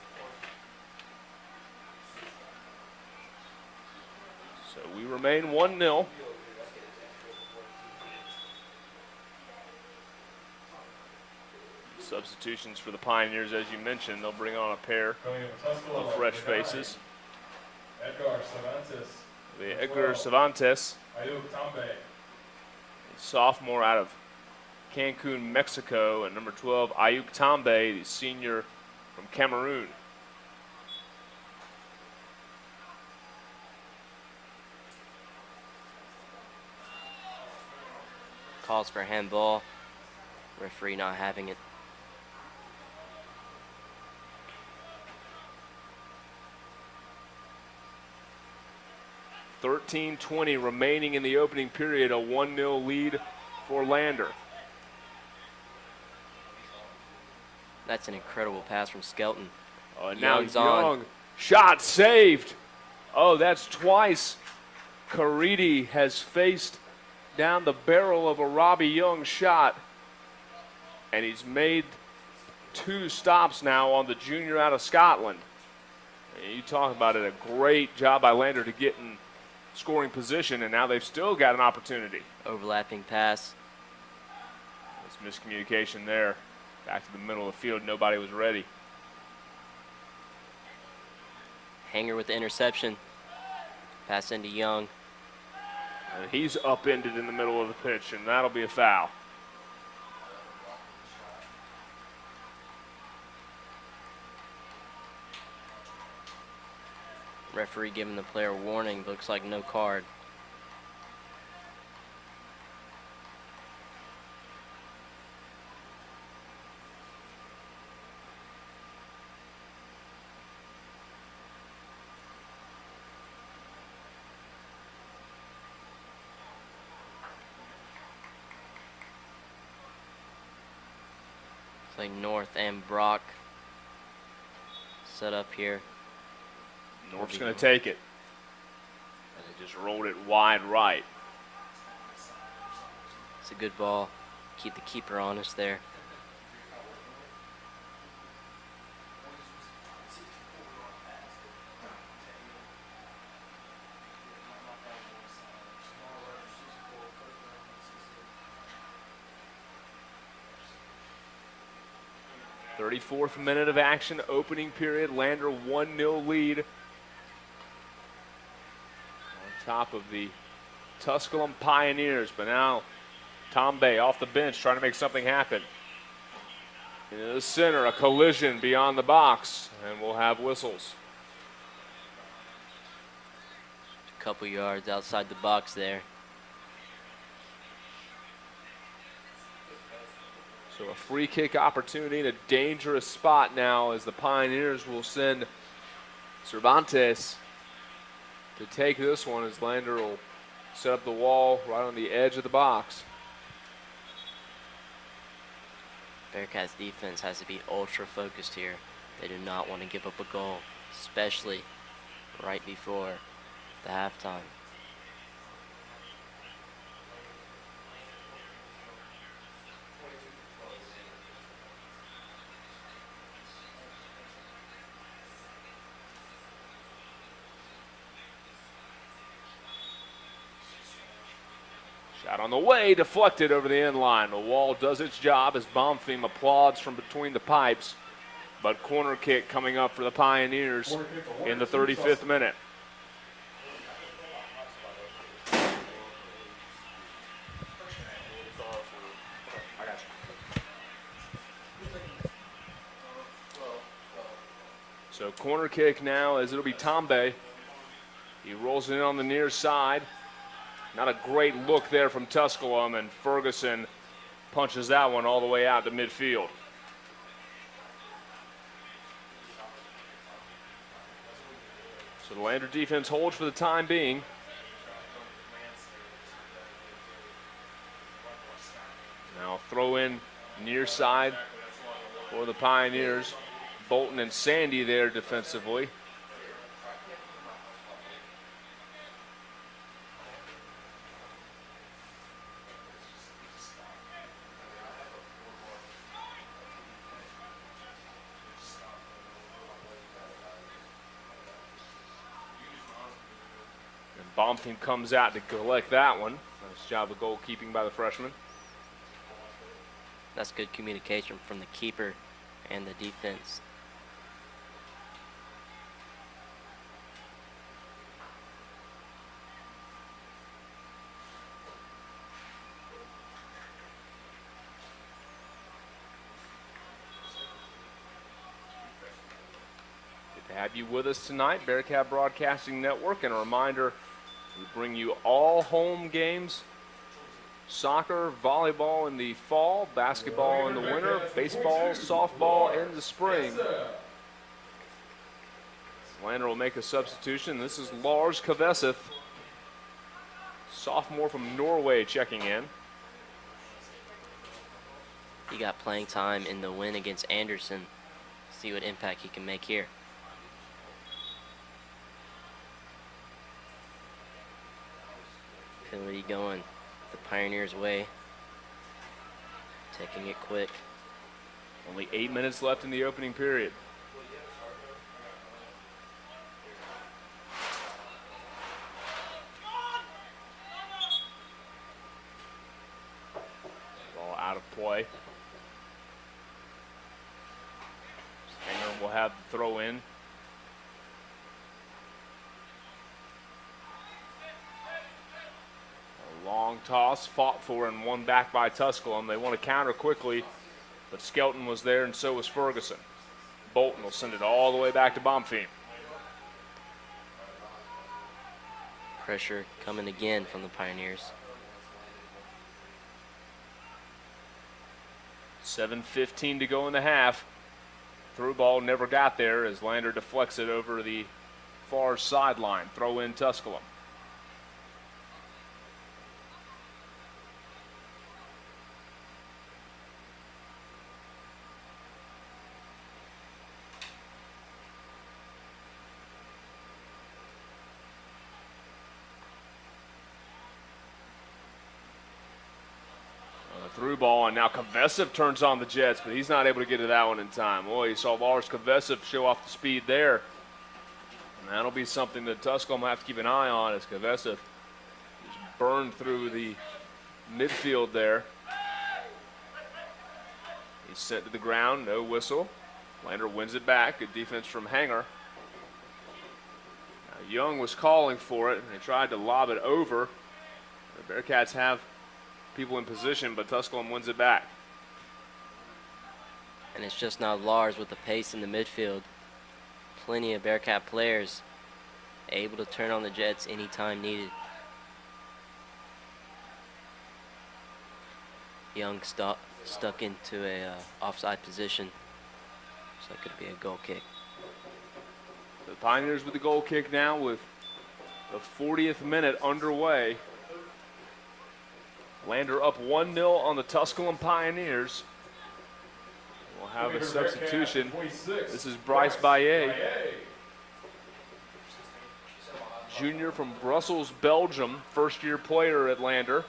So we remain 1-0. Substitutions for the Pioneers, as you mentioned. They'll bring on a pair of fresh faces. The Edgar Cervantes, a sophomore out of Cancun, Mexico, and number 12, Ayuk Tambe, the senior from Cameroon. Calls for handball. Referee not having it. $13:20 remaining in the opening period, a 1-0 lead for Lander. That's an incredible pass from Skelton. Oh, and now Young's on. Young, shot saved. Oh, that's twice Caridi has faced down the barrel of a Robbie Young shot, and he's made 2 stops now on the junior out of Scotland. And you talk about it, a great job by Lander to get in scoring position, and now they've still got an opportunity. Overlapping pass. There's miscommunication there. Back to the middle of the field, nobody was ready. Hanger with the interception. Pass into Young. And he's upended in the middle of the pitch, and that'll be a foul. Referee giving the player a warning. Looks like no card. It's like North and Brock set up here. North's going to take it. And they just rolled it wide right. It's a good ball. Keep the keeper honest there. Thirty-fourth minute of action, opening period. Lander 1-0 lead. On top of the Tusculum Pioneers, but now Tambe off the bench trying to make something happen. Into the center, a collision beyond the box, and we'll have whistles. A couple yards outside the box there. So a free kick opportunity in a dangerous spot now as the Pioneers will send Cervantes to take this one as Lander will set up the wall right on the edge of the box. Bearcats defense has to be ultra focused here. They do not want to give up a goal, especially right before the halftime. Shot on the way, deflected over the end line. The wall does its job as Baumthiem applauds from between the pipes. But corner kick coming up for the Pioneers in the 35th minute. So corner kick now as it'll be Tambe. He rolls it in on the near side. Not a great look there from Tusculum, and Ferguson punches that one all the way out to midfield. So the Lander defense holds for the time being. Now throw in near side for the Pioneers. Bolton and Sandy there defensively. And Bompton comes out to collect that one. Nice job of goalkeeping by the freshman. That's good communication from the keeper and the defense. Good to have you with us tonight, Bearcat Broadcasting Network. And a reminder, we bring you all home games. Soccer, volleyball in the fall, basketball in the winter, baseball, softball in the spring. Lander will make a substitution. This is Lars Kveseth, sophomore from Norway, checking in. He got playing time in the win against Anderson. See what impact he can make here. Penalty going the Pioneers' way. Taking it quick. Only 8 minutes left in the opening period. Ball out of play. Stanger will have the throw in. Long toss, fought for and won back by Tusculum. They want to counter quickly, but Skelton was there and so was Ferguson. Bolton will send it all the way back to Bompfeen. Pressure coming again from the Pioneers. 7:15 to go in the half. Through ball never got there as Lander deflects it over the far sideline. Throw in Tusculum. Through ball, and now Kveseth turns on the Jets, but he's not able to get to that one in time. Boy, you saw Lars Kveseth show off the speed there. And that'll be something that Tusculum will have to keep an eye on as Kveseth just burned through the midfield there. He's sent to the ground, no whistle. Lander wins it back. Good defense from Hanger. Now, Young was calling for it, and they tried to lob it over. The Bearcats have people in position, but Tusculum wins it back. And it's just not Lars with the pace in the midfield. Plenty of Bearcat players able to turn on the Jets anytime needed. Young stuck into a offside position, so it could be a goal kick. The Pioneers with the goal kick now with the 40th minute underway. Lander up 1-0 on the Tusculum Pioneers. We'll have a substitution. This is Bryce Baye, junior from Brussels, Belgium, first-year player at Lander.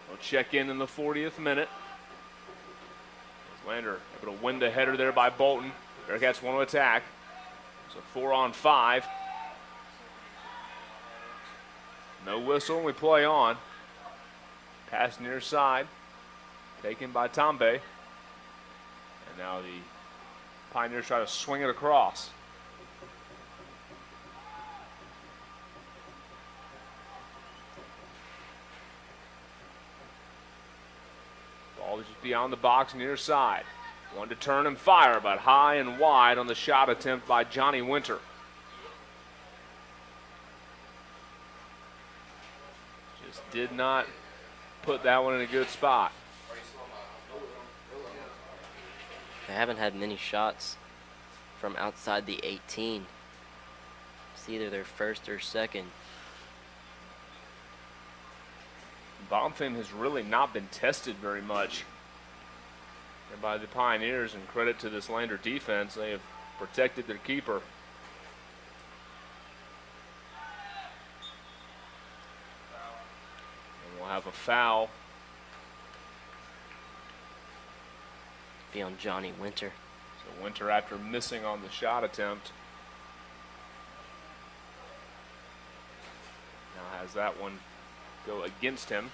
We'll check in the 40th minute. Lander able to win the header there by Bolton. Bearcats want to attack. So 4-on-5. No whistle, we play on. Pass near side, taken by Tombe. And now the Pioneers try to swing it across. Ball is just beyond the box near side. One to turn and fire, but high and wide on the shot attempt by Johnny Winter. Just did not put that one in a good spot. They haven't had many shots from outside the 18. It's either their first or second. Bomfim has really not been tested very much by the Pioneers, and credit to this Lander defense. They have protected their keeper. And we'll have a foul. Be on Johnny Winter. So Winter, after missing on the shot attempt, now has that one go against him.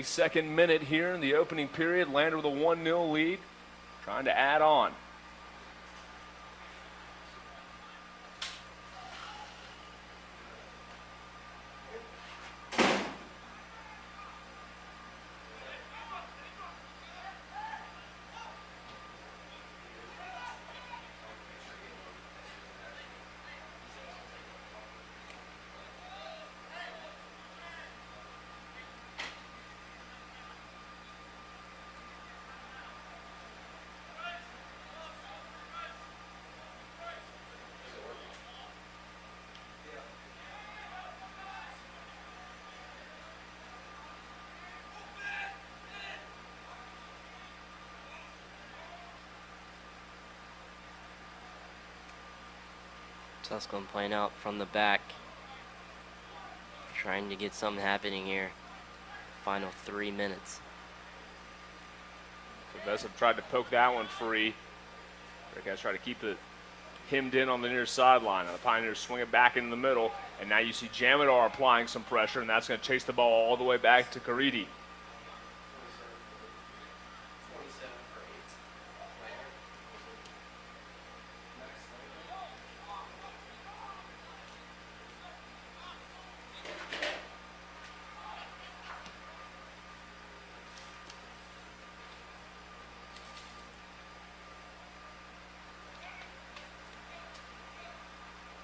Second minute here in the opening period. Lander with a 1-0 lead, trying to add on. Tusculum playing out from the back, trying to get something happening here. Final 3 minutes. So Jessup tried to poke that one free. The guys try to keep it hemmed in on the near sideline. And the Pioneers swing it back in the middle, and now you see Jamadar applying some pressure, and that's going to chase the ball all the way back to Caridi.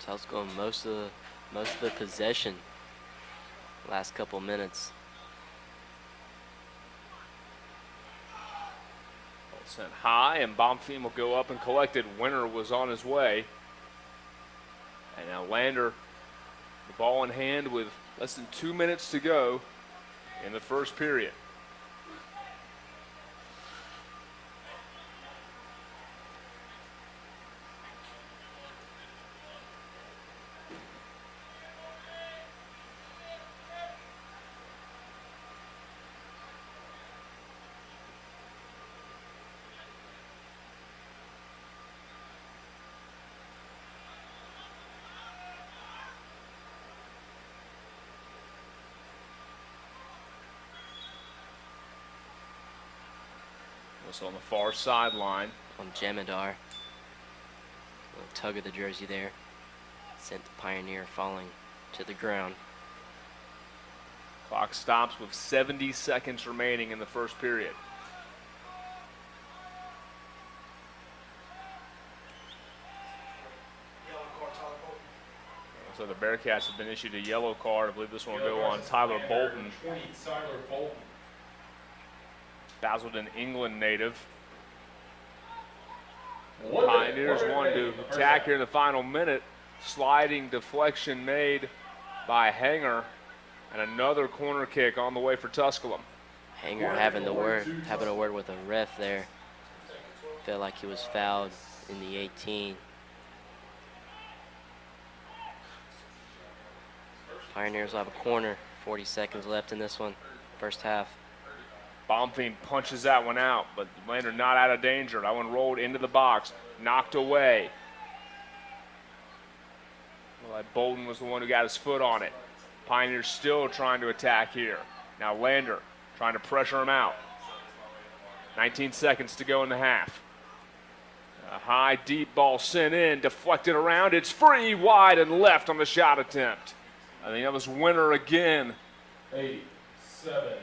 Tusculum most of the possession last couple minutes. Ball sent high, and Bomfim will go up and collect it. Winter was on his way. And now Lander, the ball in hand with less than 2 minutes to go in the first period. On the far sideline. On Jamadar. A little tug of the jersey there. Sent the Pioneer falling to the ground. Clock stops with 70 seconds remaining in the first period. So the Bearcats have been issued a yellow card. I believe this one will go on Tyler Bolton. Basildon, England native. Pioneers wanted to attack here in the final minute. Sliding deflection made by Hanger, and another corner kick on the way for Tusculum. Hanger having a word with a ref there. Felt like he was fouled in the 18. Pioneers will have a corner. 40 seconds left in this one, first half. Bomfim punches that one out, but Lander not out of danger. That one rolled into the box, knocked away. Well, Bolton was the one who got his foot on it. Pioneers still trying to attack here. Now Lander trying to pressure him out. 19 seconds to go in the half. A high, deep ball sent in, deflected around. It's free, wide, and left on the shot attempt. I think that was Winter again. 8, 7,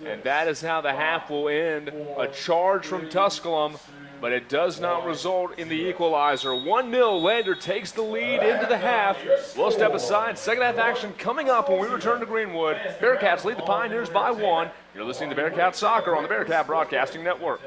And that is how the half will end. A charge from Tusculum, but it does not result in the equalizer. 1-0, Lander takes the lead into the half. We'll step aside. Second half action coming up when we return to Greenwood. Bearcats lead the Pioneers by 1. You're listening to Bearcat Soccer on the Bearcat Broadcasting Network.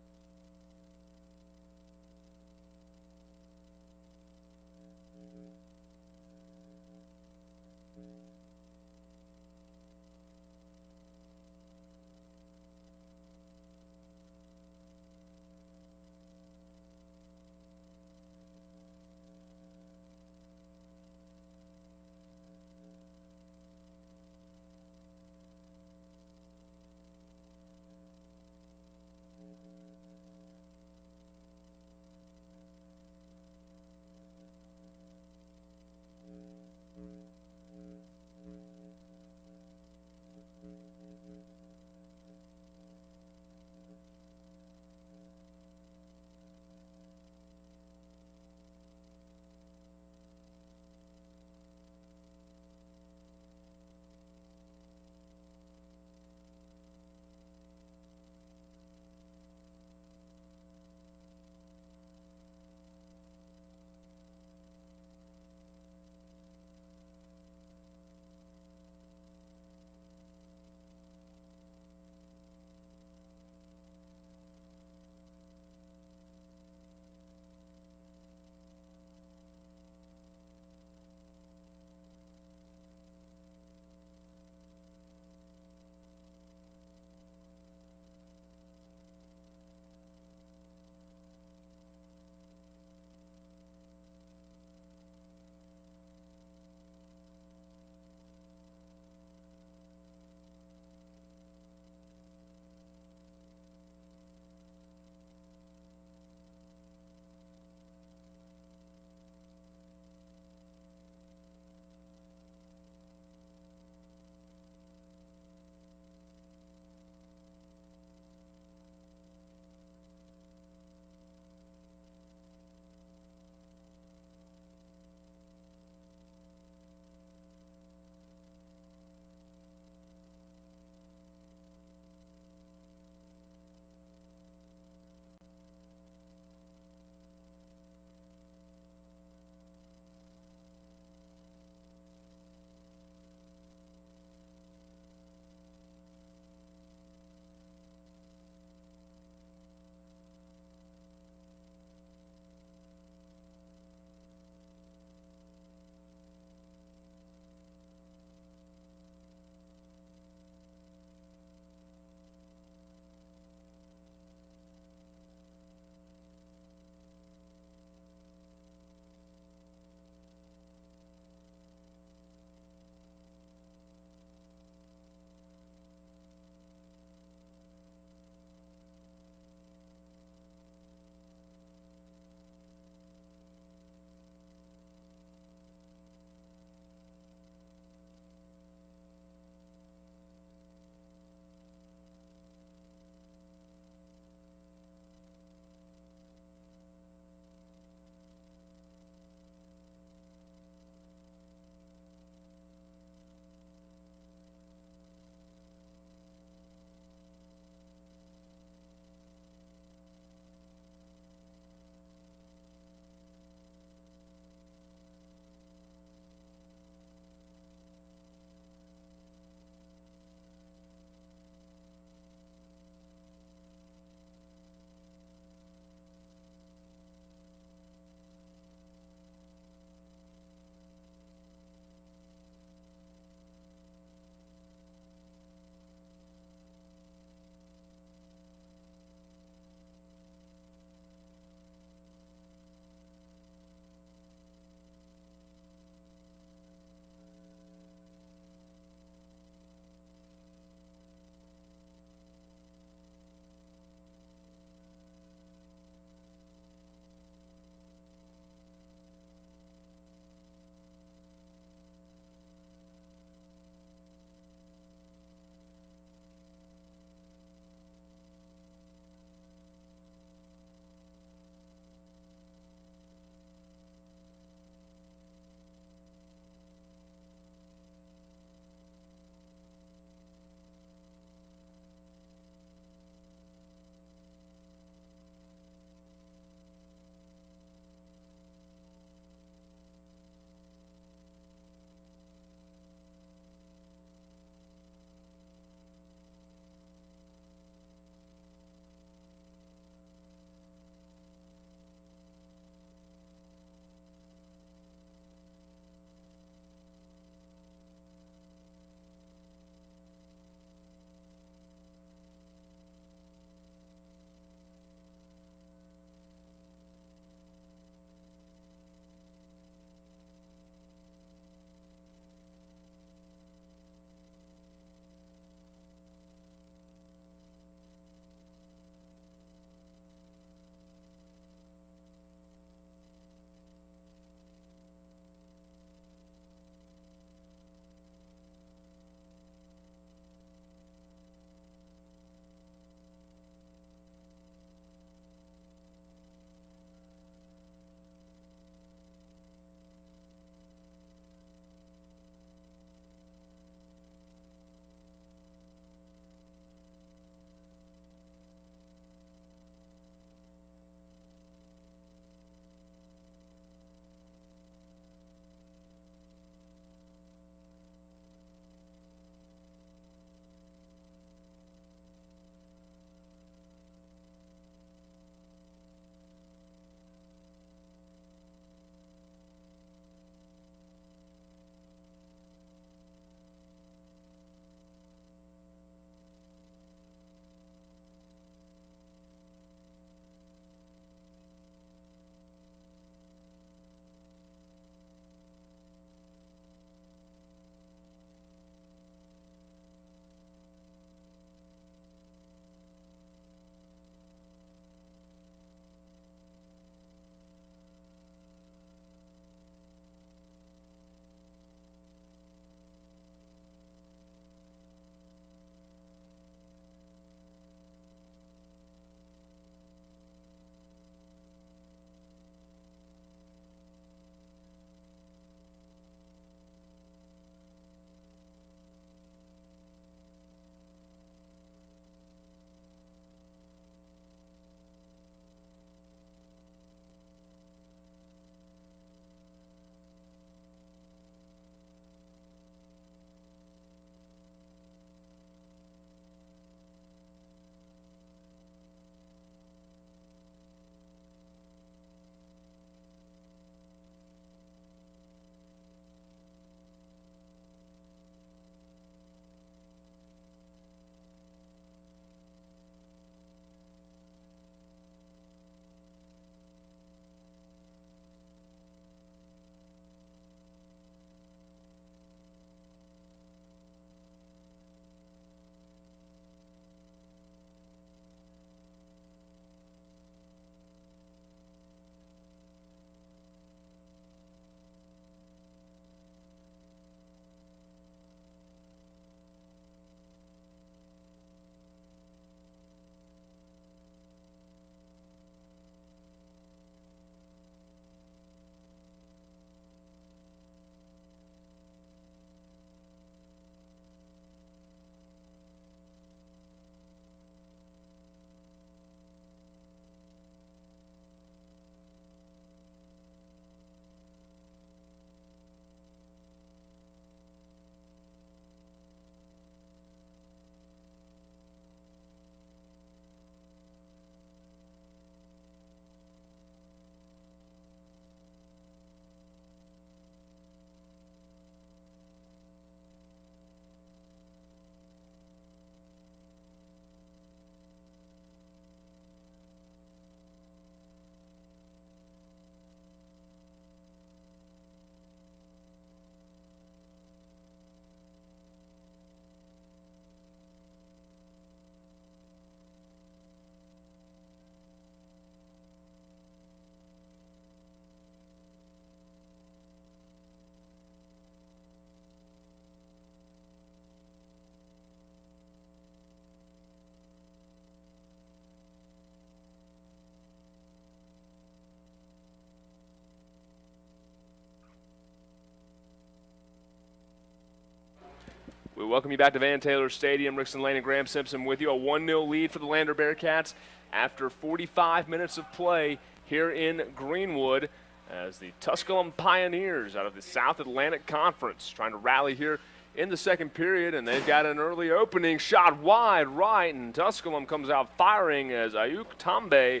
welcome you back to Van Taylor Stadium. Rickson Lane and Graham Simpson with you. A 1-0 lead for the Lander Bearcats after 45 minutes of play here in Greenwood as the Tusculum Pioneers out of the South Atlantic Conference trying to rally here in the second period, and they've got an early opening shot wide right, and Tusculum comes out firing as Ayuk Tambe,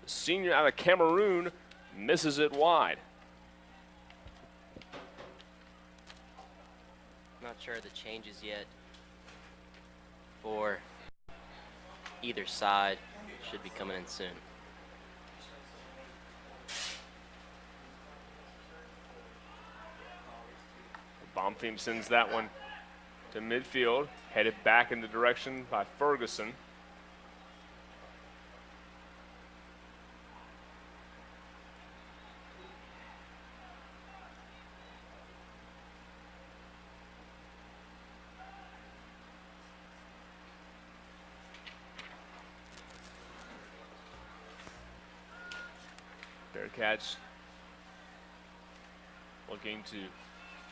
senior out of Cameroon, misses it wide. Not sure of the changes yet for either side. Should be coming in soon. Baumfeim sends that one to midfield, headed back in the direction by Ferguson. Bearcats looking to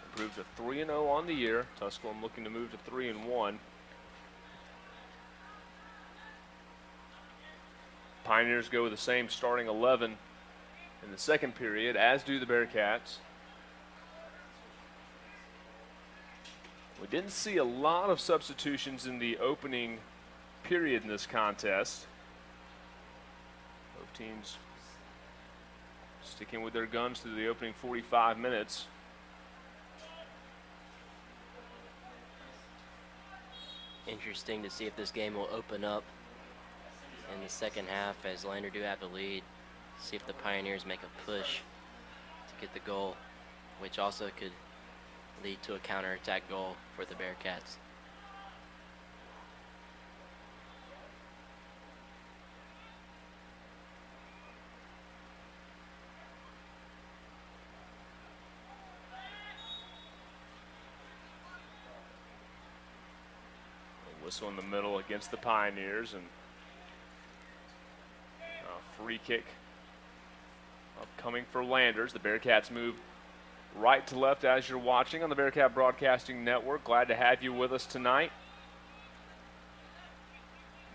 improve to 3-0 on the year. Tusculum looking to move to 3-1. Pioneers go with the same starting 11 in the second period, as do the Bearcats. We didn't see a lot of substitutions in the opening period in this contest. Both teams sticking with their guns through the opening 45 minutes. Interesting to see if this game will open up in the second half as Lander do have the lead. See if the Pioneers make a push to get the goal, which also could lead to a counterattack goal for the Bearcats. Whistle in the middle against the Pioneers, and a free kick upcoming for Landers. The Bearcats move right to left as you're watching on the Bearcat Broadcasting Network. Glad to have you with us tonight.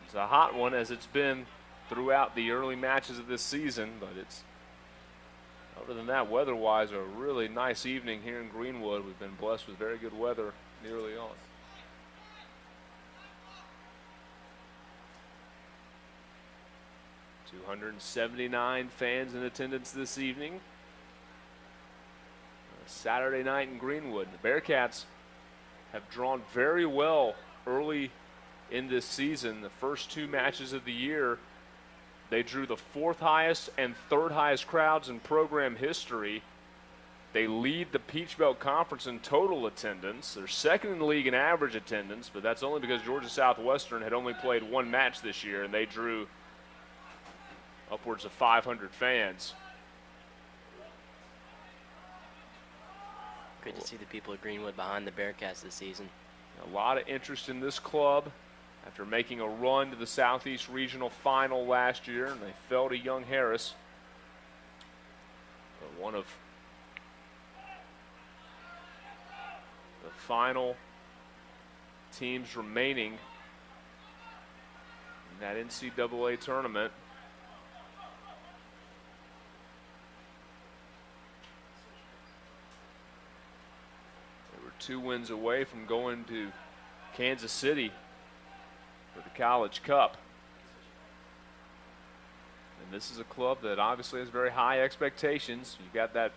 It's a hot one, as it's been throughout the early matches of this season, but it's, other than that, weather-wise, a really nice evening here in Greenwood. We've been blessed with very good weather nearly on. 279 fans in attendance this evening. Saturday night in Greenwood. The Bearcats have drawn very well early in this season. The first two matches of the year, they drew the fourth highest and third highest crowds in program history. They lead the Peach Belt Conference in total attendance. They're second in the league in average attendance, but that's only because Georgia Southwestern had only played one match this year, and they drew upwards of 500 fans. Good to see the people of Greenwood behind the Bearcats this season. A lot of interest in this club after making a run to the Southeast Regional Final last year, and they fell to Young Harris. But one of the final teams remaining in that NCAA tournament. They were 2 wins away from going to Kansas City for the College Cup. And this is a club that obviously has very high expectations. You got that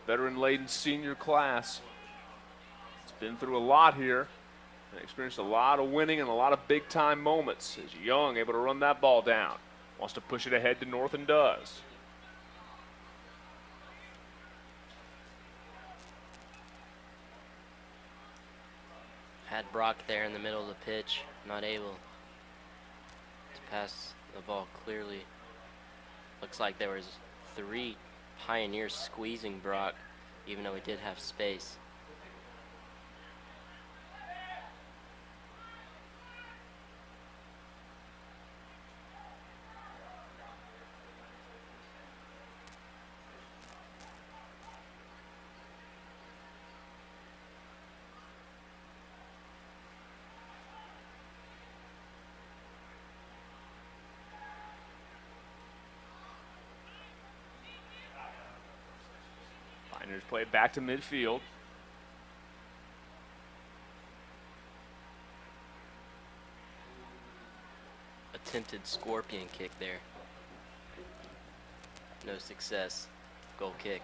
veteran-laden senior class. It's been through a lot here and experienced a lot of winning and a lot of big-time moments. As Young able to run that ball down. Wants to push it ahead to North and does. Had Brock there in the middle of the pitch, not able to pass the ball clearly. Looks like there was 3 Pioneers squeezing Brock, even though he did have space. Landers play it back to midfield. Attempted scorpion kick there. No success. Goal kick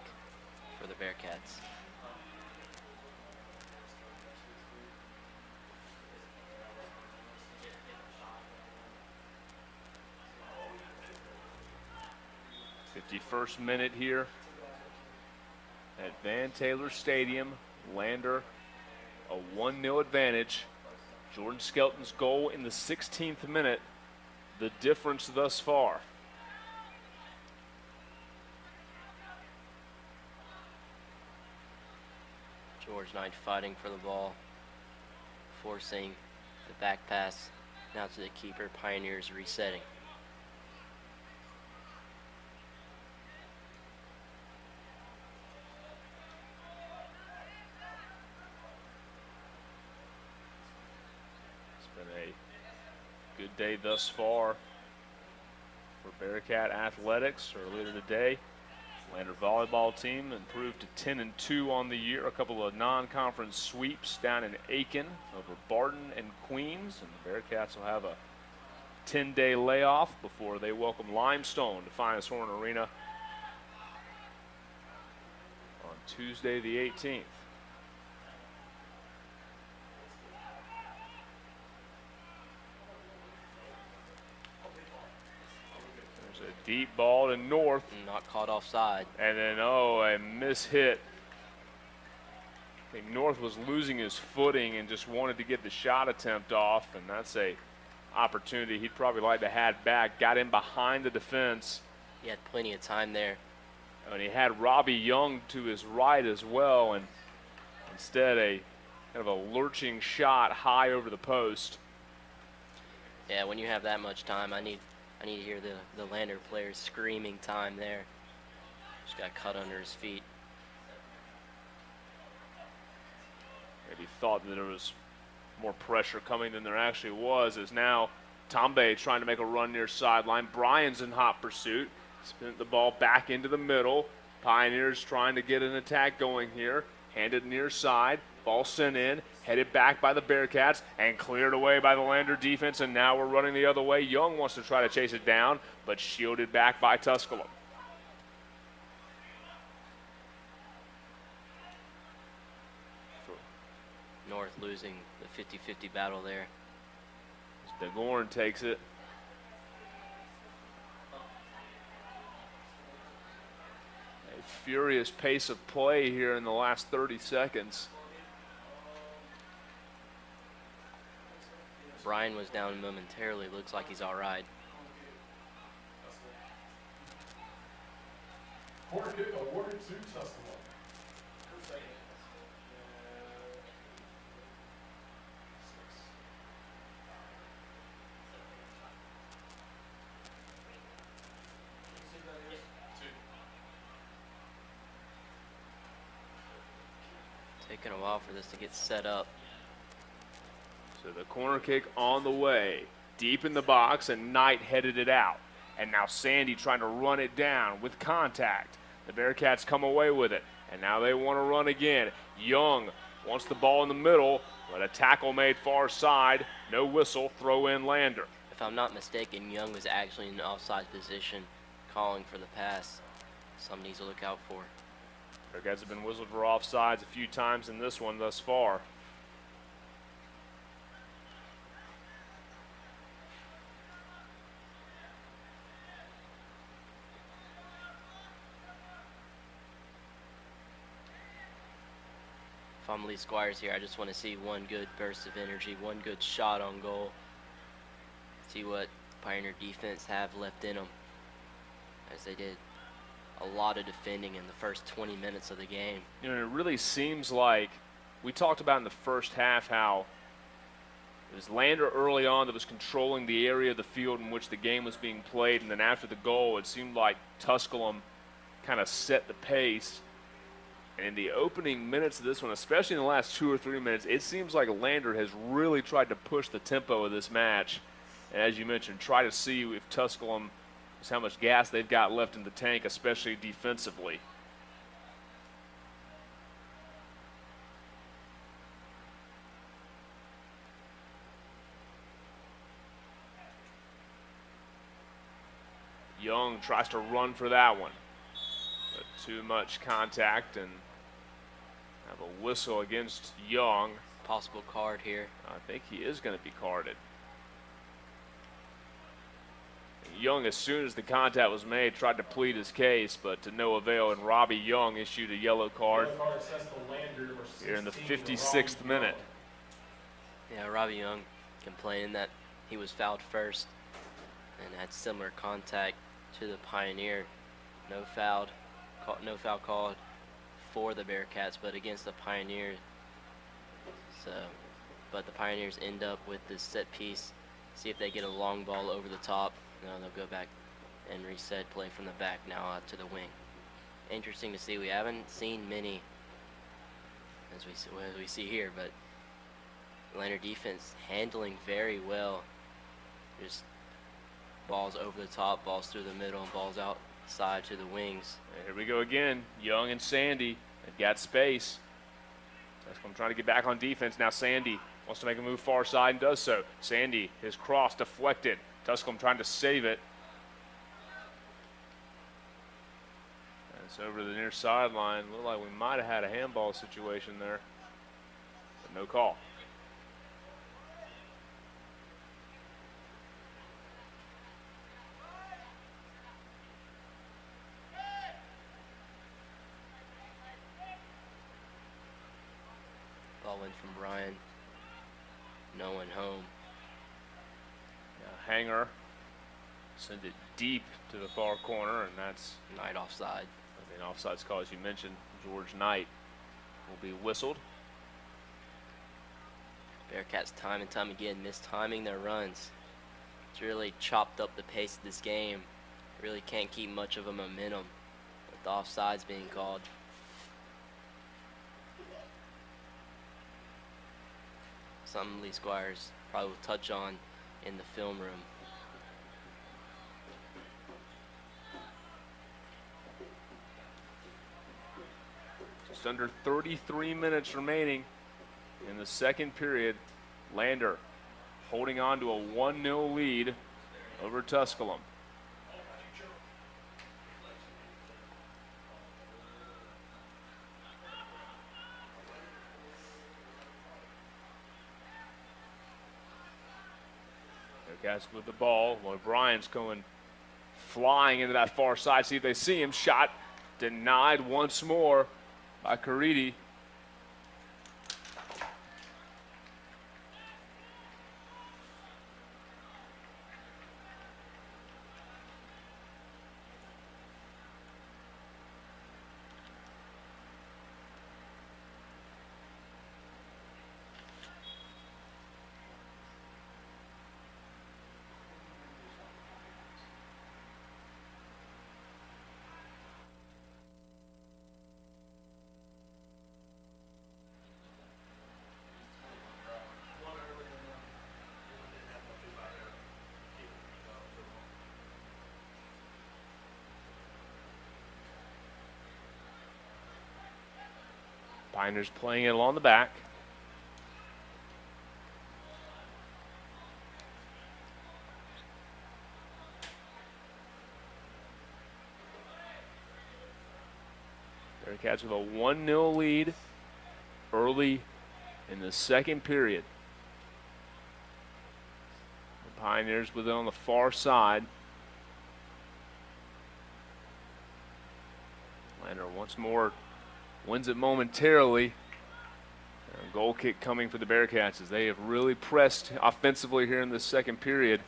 for the Bearcats. First minute here at Van Taylor Stadium. Lander a 1-0 advantage. Jordan Skelton's goal in the 16th minute, the difference thus far. George Knight fighting for the ball, forcing the back pass now to the keeper. Pioneers resetting. Good day thus far for Bearcat Athletics earlier today. Lander volleyball team improved to 10-2 on the year. A couple of non-conference sweeps down in Aiken over Barton and Queens. And the Bearcats will have a 10-day layoff before they welcome Limestone to Finest Horn Arena on Tuesday the 18th. Deep ball to North. Not caught offside. And then, a mishit. I think North was losing his footing and just wanted to get the shot attempt off, and that's a opportunity he'd probably like to have back. Got in behind the defense. He had plenty of time there. And he had Robbie Young to his right as well, and instead a kind of a lurching shot high over the post. Yeah, when you have that much time, I need to hear the Lander players screaming time there. Just got cut under his feet. Maybe thought that there was more pressure coming than there actually was, as now Tombe trying to make a run near sideline. Bryan's in hot pursuit. Spin the ball back into the middle. Pioneers trying to get an attack going here. Handed near side. Ball sent in, headed back by the Bearcats, and cleared away by the Lander defense, and now we're running the other way. Young wants to try to chase it down, but shielded back by Tusculum. North losing the 50-50 battle there. DeGorn takes it. A furious pace of play here in the last 30 seconds. Bryan was down momentarily. Looks like he's all right. Corner kick awarded to Tusculum. Taking a while for this to get set up. So the corner kick on the way, deep in the box, and Knight headed it out. And now Sandy trying to run it down with contact. The Bearcats come away with it, and now they want to run again. Young wants the ball in the middle, but a tackle made far side. No whistle, throw in Lander. If I'm not mistaken, Young was actually in an offside position calling for the pass. Something needs to look out for. Bearcats have been whistled for offsides a few times in this one thus far. If I'm Lee Squires here, I just want to see one good burst of energy, one good shot on goal. See what Pioneer defense have left in them, as they did a lot of defending in the first 20 minutes of the game. You know, it really seems like we talked about in the first half how it was Lander early on that was controlling the area of the field in which the game was being played, and then after the goal, it seemed like Tusculum kind of set the pace. And in the opening minutes of this one, especially in the last 2 or 3 minutes, it seems like Lander has really tried to push the tempo of this match. And as you mentioned, try to see if Tusculum is how much gas they've got left in the tank, especially defensively. Young tries to run for that one, but too much contact and have a whistle against Young. Possible card here. I think he is going to be carded. Young, as soon as the contact was made, tried to plead his case, but to no avail, and Robbie Young issued a yellow card here in the 56th minute. Yeah, Robbie Young complaining that he was fouled first and had similar contact to the Pioneer. No foul called for the Bearcats, but against the Pioneers. So, but the Pioneers end up with this set piece. See if they get a long ball over the top. No, they'll go back and reset play from the back now out to the wing. Interesting to see. We haven't seen many as we see here, but Lander defense handling very well. Just balls over the top, balls through the middle, and balls outside to the wings. And here we go again. Young and Sandy have got space. Tusculum trying to get back on defense. Now Sandy wants to make a move far side and does so. Sandy, his cross deflected. Tusculum trying to save it. And it's over to the near sideline. Looked like we might have had a handball situation there, but no call. Ball in from Ryan. No one home. Hanger send it deep to the far corner, and that's Knight offside. an offsides call, as you mentioned. George Knight will be whistled. Bearcats time and time again mistiming their runs. It's really chopped up the pace of this game. Really can't keep much of a momentum with the offsides being called. Something Lee Squires probably will touch on in the film room. Just under 33 minutes remaining in the second period. Lander holding on to a 1-0 lead over Tusculum. Bearcats with the ball. O'Brien's going flying into that far side. See if they see him. Shot denied once more by Caridi. Pioneers playing it along the back. Bearcats with a 1-0 lead early in the second period. The Pioneers with it on the far side. Lander once more wins it momentarily. A goal kick coming for the Bearcats as they have really pressed offensively here in the second period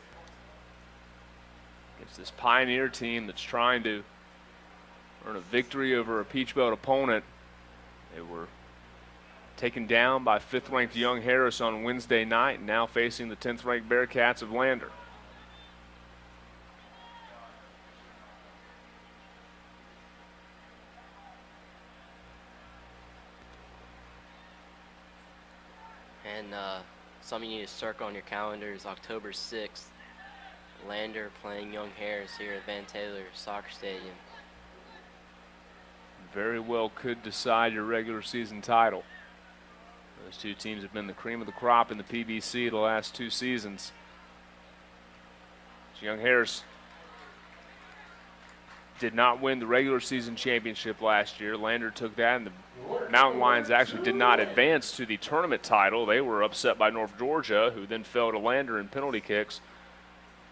against this Pioneer team that's trying to earn a victory over a Peach Belt opponent. They were taken down by 5th-ranked Young Harris on Wednesday night, and now facing the 10th-ranked Bearcats of Lander. And something you need to circle on your calendar is October 6th. Lander playing Young Harris here at Van Taylor Soccer Stadium. Very well could decide your regular season title. Those two teams have been the cream of the crop in the PBC the last 2 seasons. Young Harris did not win the regular season championship last year. Lander took that, and the Mountain Lions actually did not advance to the tournament title. They were upset by North Georgia, who then fell to Lander in penalty kicks.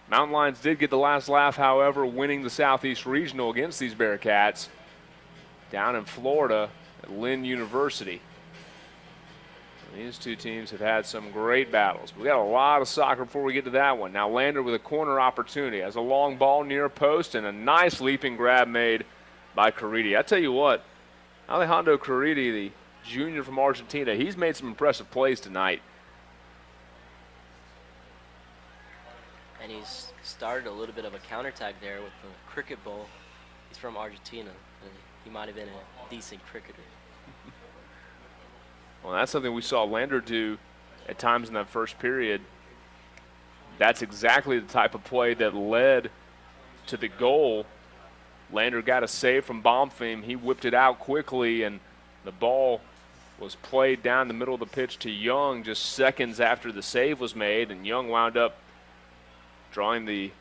Mountain Lions did get the last laugh, however, winning the Southeast Regional against these Bearcats down in Florida at Lynn University. These two teams have had some great battles. We got a lot of soccer before we get to that one. Now Lander with a corner opportunity. Has a long ball near post and a nice leaping grab made by Caridi. I tell you what, Alejandro Caridi, the junior from Argentina, he's made some impressive plays tonight. And he's started a little bit of a counterattack there with the cricket ball. He's from Argentina. And he might have been a decent cricketer. Well, that's something we saw Lander do at times in that first period. That's exactly the type of play that led to the goal. Lander got a save from Baumfim. He whipped it out quickly, and the ball was played down the middle of the pitch to Young just seconds after the save was made, and Young wound up drawing the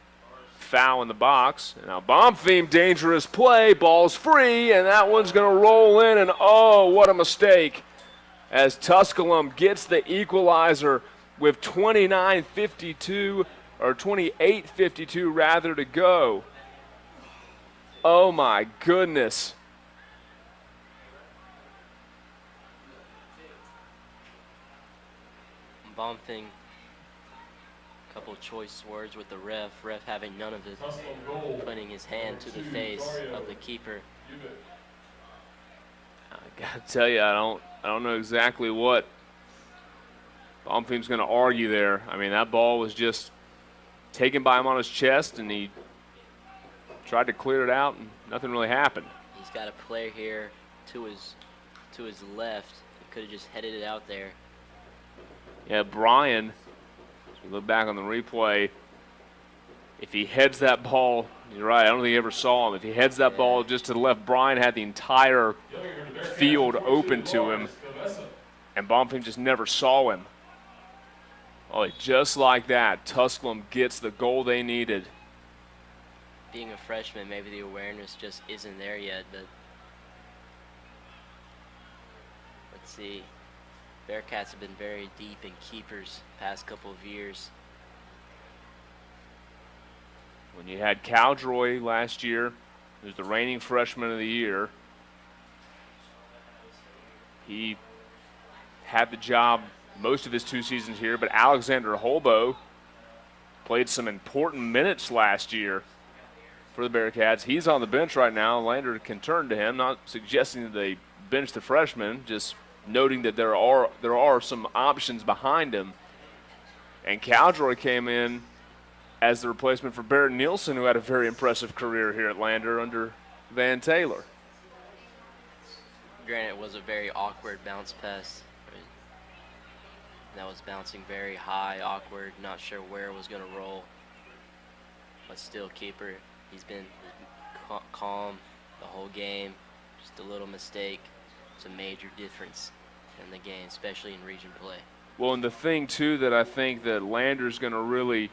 foul in the box. And now Baumfim, dangerous play, ball's free, and that one's going to roll in, and oh, what a mistake, as Tusculum gets the equalizer with 29:52, or 28:52 rather, to go. Oh my goodness. Baumfim, a couple of choice words with the ref having none of it, putting his hand to the face of the keeper. I gotta tell you, I don't know exactly what Baumfim's going to argue there. I mean, that ball was just taken by him on his chest, and he tried to clear it out, and nothing really happened. He's got a player here to his left. He could have just headed it out there. Yeah, Brian, as we look back on the replay, if he heads that ball, you're right, I don't think he ever saw him. If he heads that ball just to the left, Brian had the entire field open to him, and Baumfim just never saw him. Oh, just like that, Tusculum gets the goal they needed. Being a freshman, maybe the awareness just isn't there yet, but let's see. Bearcats have been very deep in keepers past couple of years. When you had Caldroy last year, who's the reigning freshman of the year, he had the job most of his 2 seasons here, but Alexander Holbo played some important minutes last year for the Bearcats. He's on the bench right now. Lander can turn to him, not suggesting that they bench the freshman, just noting that there are some options behind him. And Caldroy came in as the replacement for Barrett Nielsen, who had a very impressive career here at Lander under Van Taylor. Granted, it was a very awkward bounce pass. That was bouncing very high, awkward, not sure where it was going to roll. But still, keeper, he's been calm the whole game. Just a little mistake. It's a major difference in the game, especially in region play. Well, and the thing, too, that I think that Lander's going to really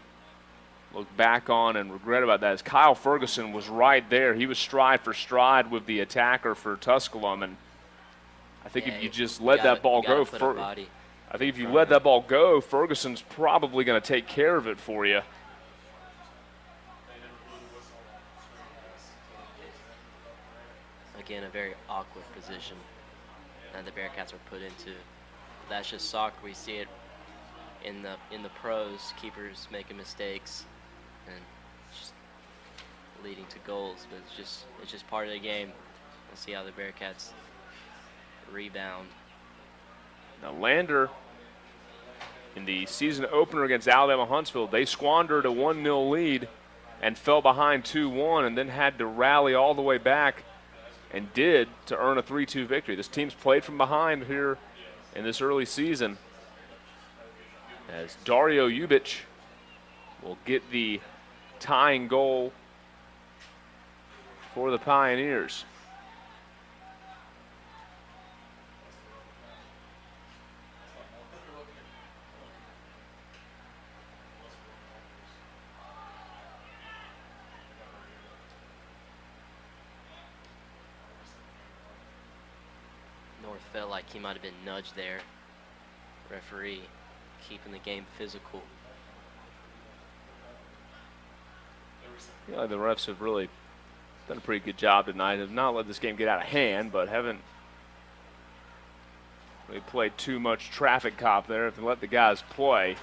look back on and regret about that is Kyle Ferguson was right there. He was stride for stride with the attacker for Tusculum, and I think if you just let that ball go, I think if you let that ball go, Ferguson's probably going to take care of it for you. Again, a very awkward position that the Bearcats are put into. That's just soccer. We see it in the pros. Keepers making mistakes and just leading to goals, but it's just part of the game. We'll see how the Bearcats rebound. Now Lander, in the season opener against Alabama Huntsville, they squandered a 1-0 lead and fell behind 2-1 and then had to rally all the way back and did to earn a 3-2 victory. This team's played from behind here in this early season, as Dario Ubic will get the tying goal for the Pioneers. felt like he might have been nudged there. Referee keeping the game physical. Yeah, the refs have really done a pretty good job tonight. Have not let this game get out of hand, but haven't really played too much traffic cop there. If they let the guys play.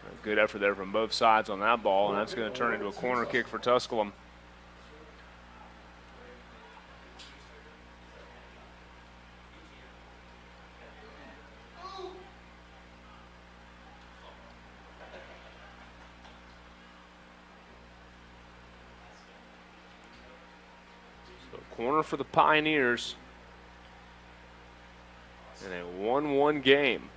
A good effort there from both sides on that ball, and that's going to turn into a corner kick for Tusculum. So corner for the Pioneers in a 1-1 game.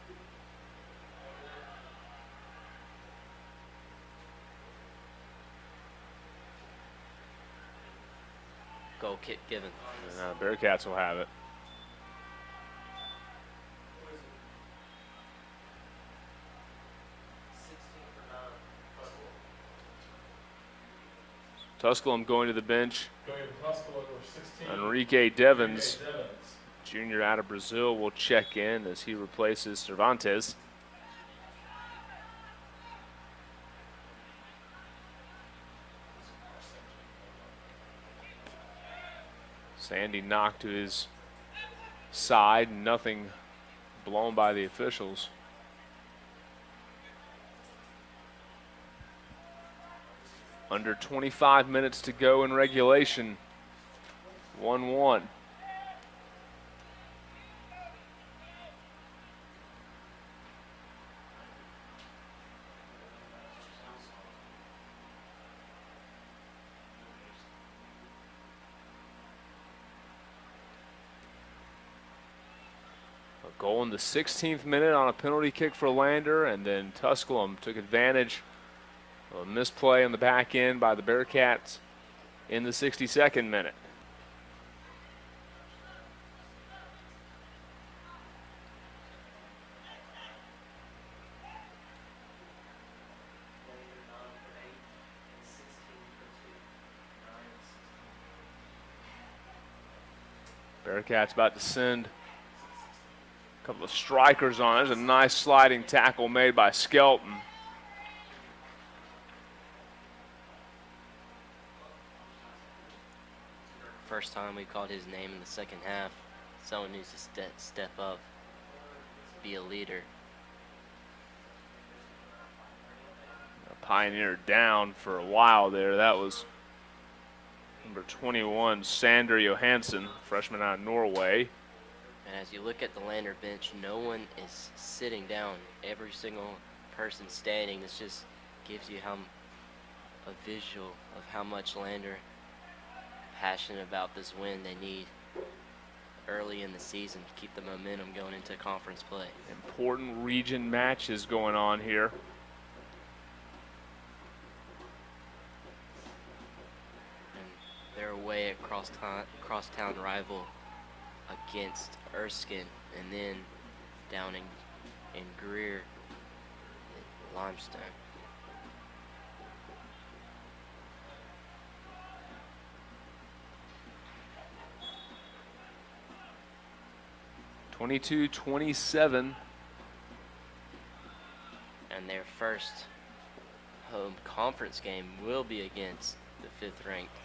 Goal kick given. And Bearcats will have it. Tusculum going to the bench. Enrique Devens, junior out of Brazil, will check in as he replaces Cervantes. Sandy knocked to his side, nothing blown by the officials. Under 25 minutes to go in regulation. 1-1. A goal in the 16th minute on a penalty kick for Lander, and then Tusculum took advantage of a misplay on the back end by the Bearcats in the 62nd minute. Bearcats about to send a couple of strikers on. There's a nice sliding tackle made by Skelton. First time we called his name in the second half. Someone needs to step up, be a leader. A Pioneer down for a while there. That was number 21, Sander Johansson, freshman out of Norway. And as you look at the Lander bench, no one is sitting down. Every single person standing. This just gives you a visual of how much Lander passionate about this win they need early in the season to keep the momentum going into conference play. Important region matches going on here. And they're away at crosstown rival against Erskine, and then down in Greer, Limestone. (22-27). And their first home conference game will be against the 5th-ranked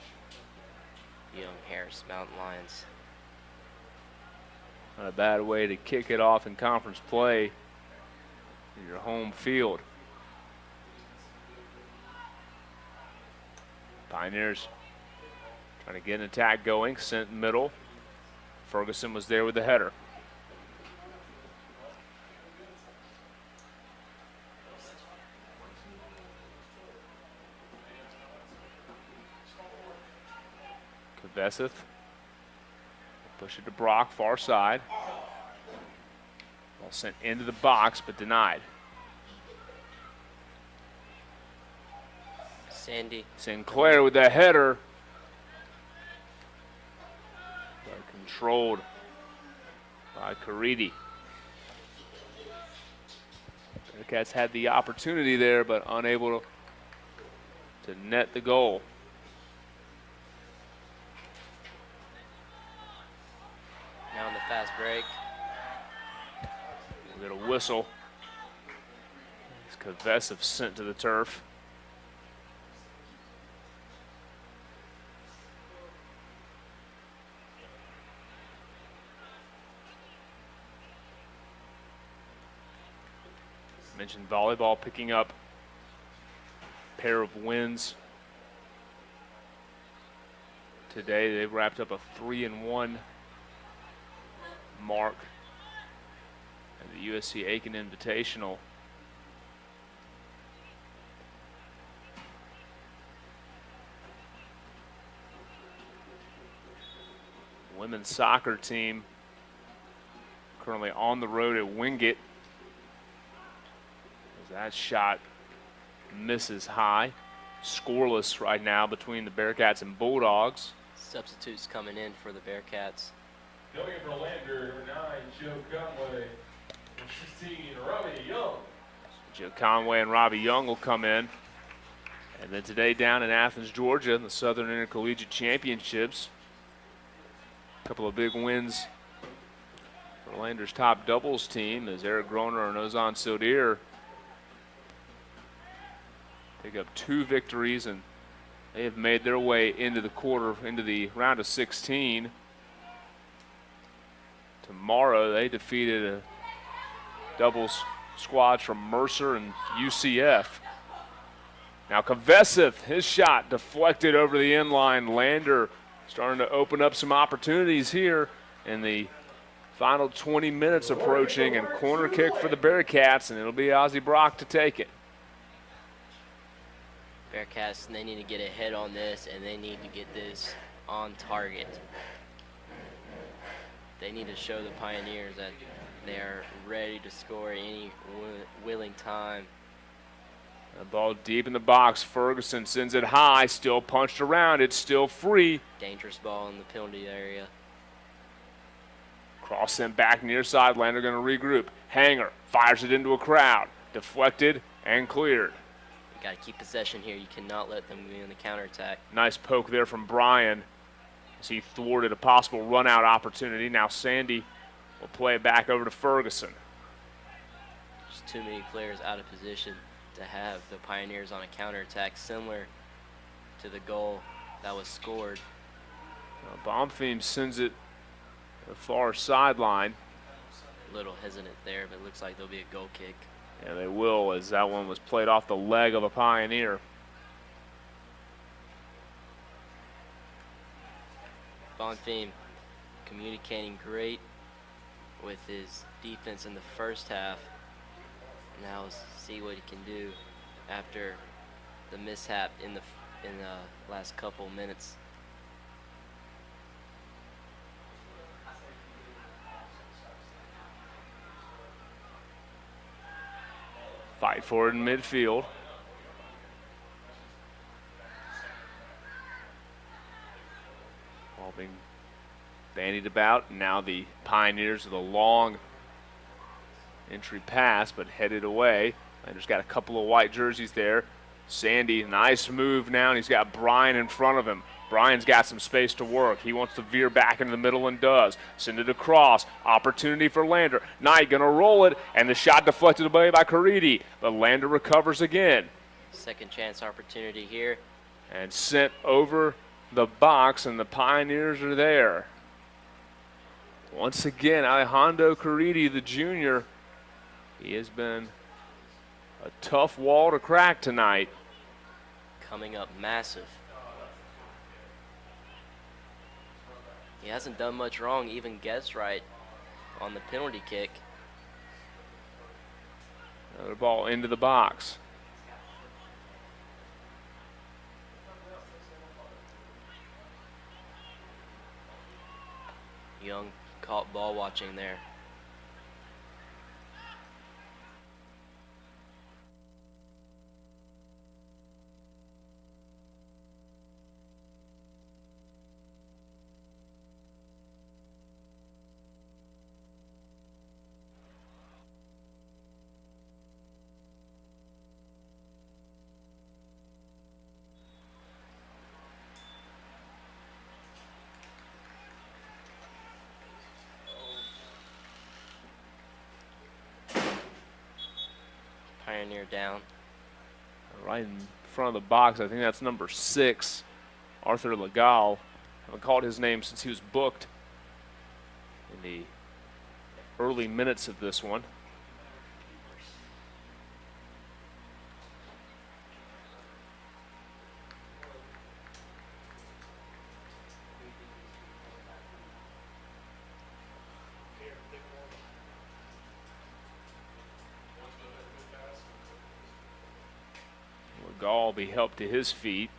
Young Harris Mountain Lions. Not a bad way to kick it off in conference play in your home field. Pioneers trying to get an attack going, sent middle. Ferguson was there with the header. Vesith. Push it to Brock, far side. Ball sent into the box, but denied. Sandy. Sinclair with the header. But controlled by Caridi. Bearcats had the opportunity there, but unable to net the goal. Now in the fast break. We'll get a whistle. It's Kavesov sent to the turf. Mentioned volleyball picking up a pair of wins today. They've wrapped up a 3-1 mark at the USC Aiken Invitational. Women's soccer team currently on the road at Wingate. As that shot misses high. Scoreless right now between the Bearcats and Bulldogs. Substitutes coming in for the Bearcats. Going for Lander, number 9, Joe Conway. Number 16, Robbie Young. Joe Conway and Robbie Young will come in. And then today down in Athens, Georgia, in the Southern Intercollegiate Championships. A couple of big wins for Lander's top doubles team as Eric Groner and Ozan Sildir pick up 2 victories, and they have made their way into the round of 16. Tomorrow they defeated a doubles squad from Mercer and UCF. Now Kavesov, his shot deflected over the inline. Lander starting to open up some opportunities here in the final 20 minutes approaching, and corner kick for the Bearcats, and it'll be Ozzie Brock to take it. Bearcats, they need to get ahead on this, and they need to get this on target. They need to show the Pioneers that they are ready to score any willing time. The ball deep in the box. Ferguson sends it high, still punched around. It's still free. Dangerous ball in the penalty area. Cross sent back near side. Lander going to regroup. Hanger fires it into a crowd. Deflected and cleared. You got to keep possession here. You cannot let them be in the counterattack. Nice poke there from Brian as he thwarted a possible run-out opportunity. Now Sandy will play it back over to Ferguson. Just too many players out of position to have the Pioneers on a counterattack similar to the goal that was scored. Baumfeim sends it to the far sideline. A little hesitant there, but it looks like there'll be a goal kick. Yeah, they will, as that one was played off the leg of a Pioneer. Baumfeim communicating great with his defense in the first half. Now let's see what he can do after the mishap in the last couple minutes. Fight for it in midfield. Ball being bandied about. Now the Pioneers with a long entry pass, but headed away. Lander's got a couple of white jerseys there. Sandy, nice move now, and he's got Brian in front of him. Brian's got some space to work. He wants to veer back into the middle and does. Send it across. Opportunity for Lander. Knight gonna roll it, and the shot deflected away by Caridi. But Lander recovers again. Second chance opportunity here. And sent over the box, and the Pioneers are there. Once again, Alejandro Caridi, the junior, he has been a tough wall to crack tonight. Coming up massive. He hasn't done much wrong, even guessed right on the penalty kick. Another ball into the box. Young caught ball watching there. Pioneer down. Right in front of the box, I think that's number 6, Arthur Legal. I haven't called his name since he was booked in the early minutes of this one. Legal will be helped to his feet.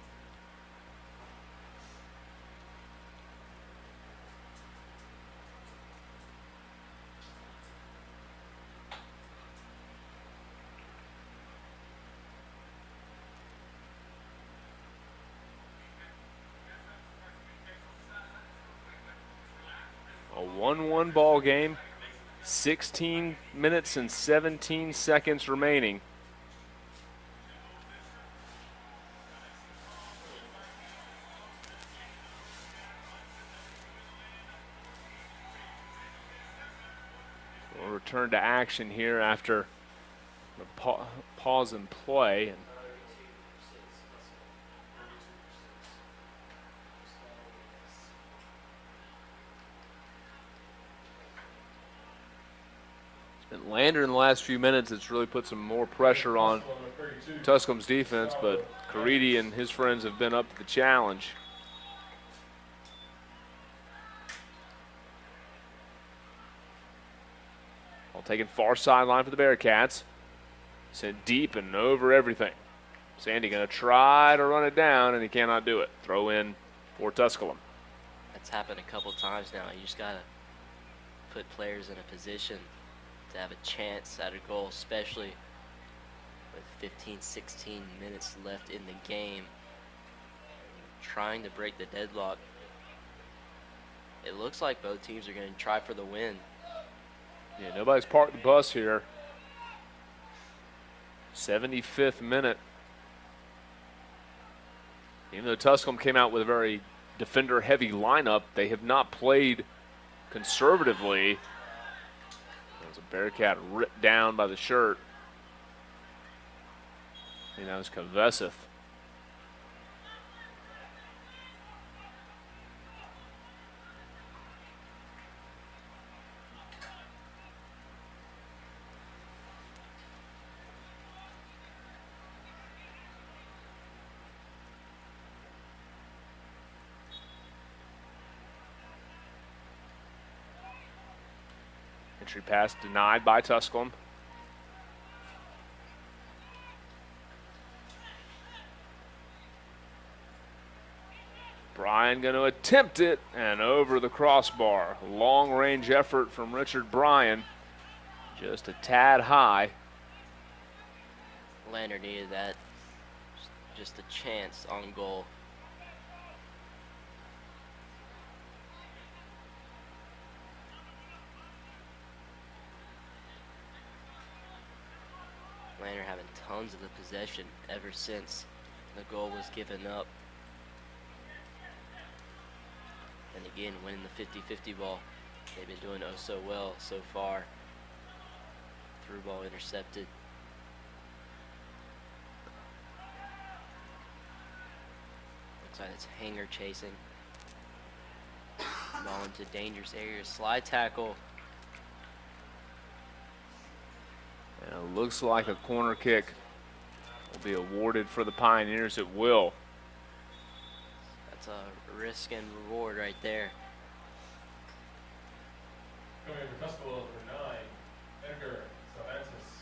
A 1-1 ball game, 16 minutes and 17 seconds remaining. We'll return to action here after the pause in play. And Lander in the last few minutes, it's really put some more pressure on Tusculum's defense, but Caridi and his friends have been up to the challenge. Ball taken far sideline for the Bearcats. Sent deep and over everything. Sandy going to try to run it down, and he cannot do it. Throw in for Tusculum. That's happened a couple times now. You just got to put players in a position to have a chance at a goal, especially with 15, 16 minutes left in the game. Trying to break the deadlock. It looks like both teams are going to try for the win. Yeah, nobody's parked the bus here. 75th minute. Even though Tusculum came out with a very defender-heavy lineup, they have not played conservatively. There's a Bearcat ripped down by the shirt. I think that was Koveseth. Entry pass denied by Tusculum. Bryan going to attempt it and over the crossbar. Long range effort from Richard Bryan. Just a tad high. Lander needed that. Just a chance on goal. Lander having tons of the possession ever since the goal was given up. And again, winning the 50-50 ball. They've been doing oh so well so far. Through ball intercepted. Looks like it's Hanger chasing. Ball into dangerous areas. Slide tackle. And it looks like a corner kick will be awarded for the Pioneers. It will. That's a risk and reward right there. Coming in for Tusculum for 9, Edgar Savantis.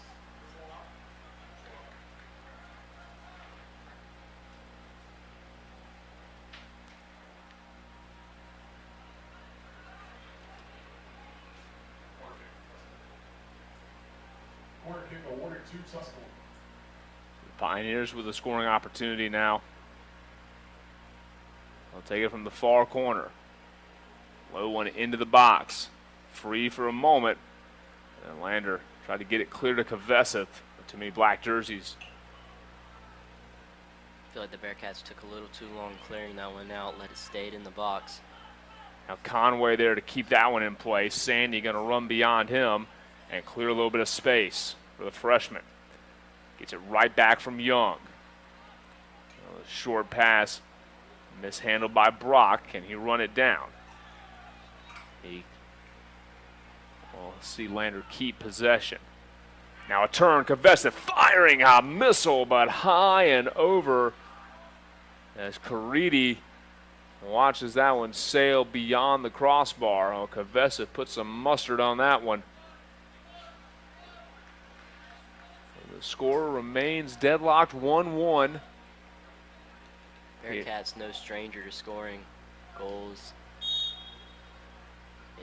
Corner kick awarded to Tusculum. Pioneers with a scoring opportunity now. They'll take it from the far corner. Low one into the box. Free for a moment. And Lander tried to get it clear to Koveseth. Too many black jerseys. I feel like the Bearcats took a little too long clearing that one out. Let it stay in the box. Now Conway there to keep that one in place. Sandy going to run beyond him and clear a little bit of space for the freshman. Gets it right back from Young. A short pass mishandled by Brock. Can he run it down? We'll see Lander keep possession. Now a turn, Kavesa firing a missile, but high and over as Caridi watches that one sail beyond the crossbar. Oh, Kavesa put some mustard on that one. So the score remains deadlocked 1-1. Bearcats no stranger to scoring goals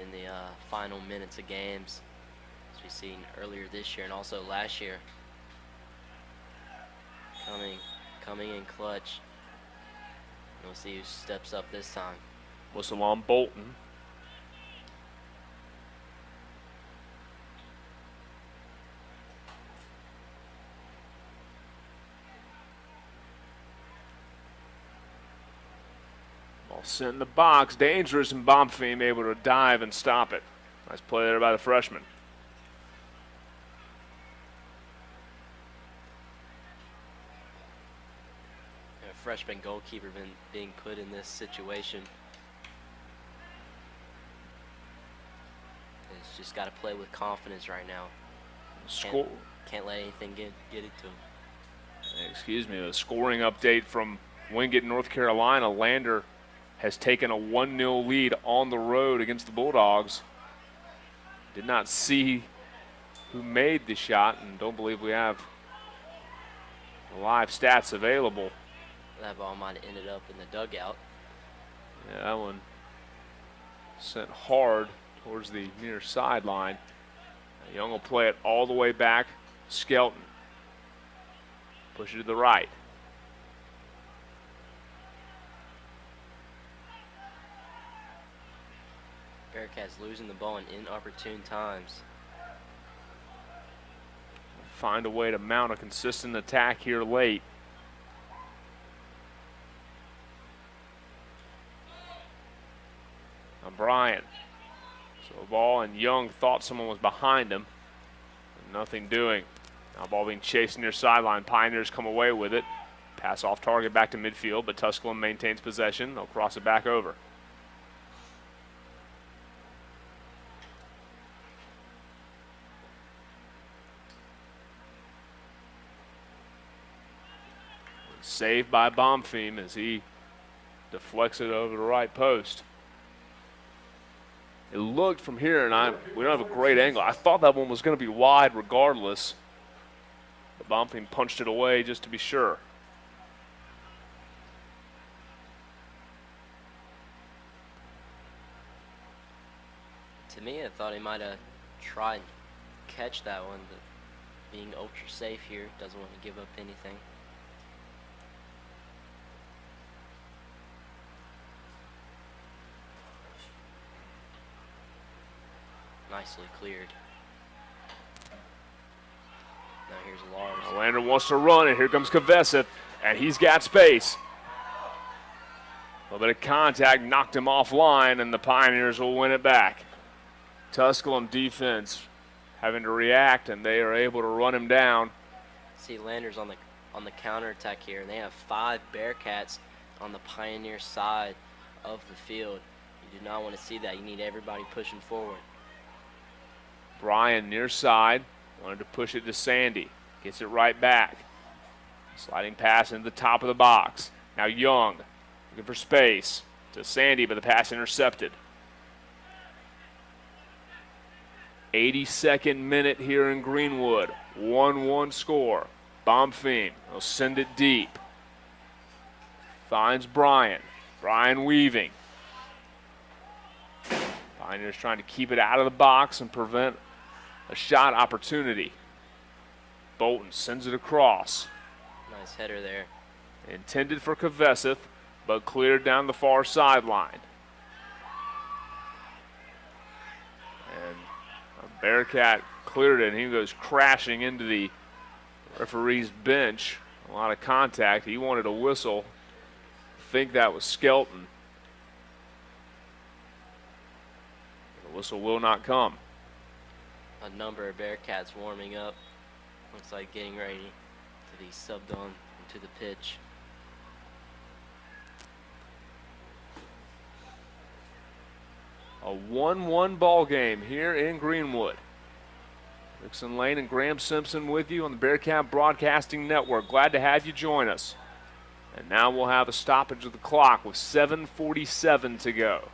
in the final minutes of games, as we've seen earlier this year and also last year. Coming in clutch. We'll see who steps up this time. Whistle on Bolton. Ball sent in the box, dangerous, and Bonfim able to dive and stop it. Nice play there by the freshman. A freshman goalkeeper being put in this situation. He's just got to play with confidence right now. Can't let anything get it to him. Excuse me, a scoring update from Wingate, North Carolina. Lander has taken a 1-0 lead on the road against the Bulldogs. Did not see who made the shot, and don't believe we have the live stats available. That ball might have ended up in the dugout. Yeah, that one sent hard towards the near sideline. Young will play it all the way back. Skelton. Push it to the right. Bearcats losing the ball in inopportune times. Find a way to mount a consistent attack here late. Now Bryant. So a ball, and Young thought someone was behind him. Nothing doing. Now ball being chased near sideline. Pioneers come away with it. Pass off target back to midfield, but Tusculum maintains possession. They'll cross it back over. Saved by Bonfim as he deflects it over the right post. It looked from here, and we don't have a great angle. I thought that one was going to be wide regardless. But Bonfim punched it away just to be sure. To me, I thought he might have tried and catch that one, but being ultra safe here, doesn't want to give up anything. Nicely cleared. Now here's Lars. Lander wants to run, and here comes Kavesa, and he's got space. A little bit of contact knocked him offline, and the Pioneers will win it back. Tusculum defense having to react, and they are able to run him down. See, Lander's on the counterattack here, and they have 5 Bearcats on the Pioneer side of the field. You do not want to see that. You need everybody pushing forward. Brian near side, wanted to push it to Sandy. Gets it right back. Sliding pass into the top of the box. Now Young, looking for space to Sandy, but the pass intercepted. 82nd minute here in Greenwood. 1-1 score. Bonfim will send it deep. Finds Brian. Brian weaving. Pioneers trying to keep it out of the box and prevent a shot opportunity. Bolton sends it across. Nice header there. Intended for Kaveseth, but cleared down the far sideline. And a Bearcat cleared it, and he goes crashing into the referee's bench. A lot of contact. He wanted a whistle. I think that was Skelton. The whistle will not come. A number of Bearcats warming up. Looks like getting ready be subbed on to the pitch. A 1-1 ball game here in Greenwood. Dixon Lane and Graham Simpson with you on the Bearcat Broadcasting Network. Glad to have you join us. And now we'll have a stoppage of the clock with 7:47 to go.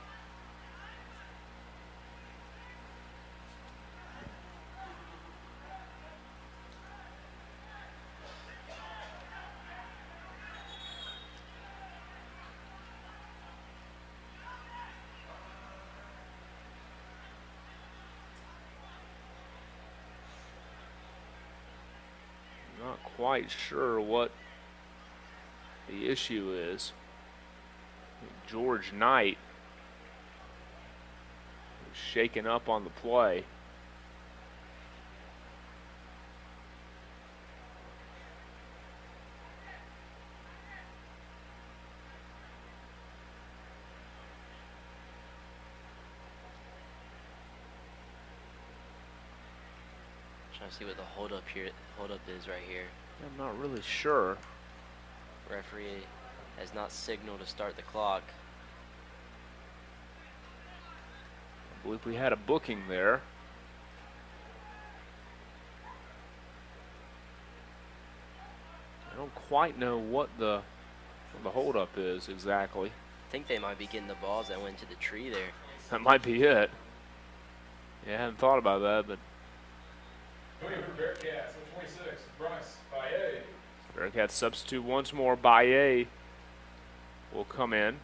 Not quite sure what the issue is. George Knight was shaken up on the play. Trying to see what the holdup is right here. I'm not really sure. Referee has not signaled to start the clock. I believe we had a booking there. I don't quite know what the holdup is exactly. I think they might be getting the balls that went to the tree there. That might be it. Yeah, I hadn't thought about that, but Bearcats, 26, Bryce Baye. Bearcats substitute once more. Baye will come in.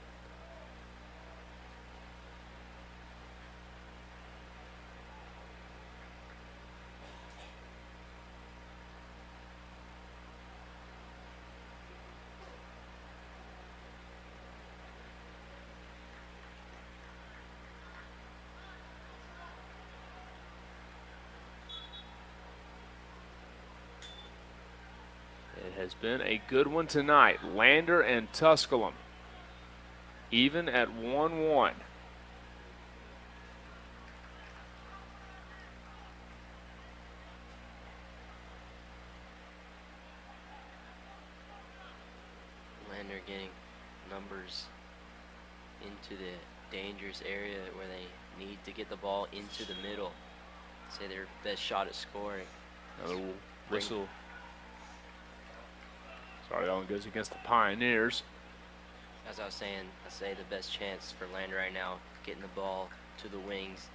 It has been a good one tonight. Lander and Tusculum even at 1-1. Lander getting numbers into the dangerous area where they need to get the ball into the middle. Say their best shot at scoring. Another whistle. Sorry, that one goes against the Pioneers. As I was saying, I say the best chance for Lander right now, getting the ball to the wings,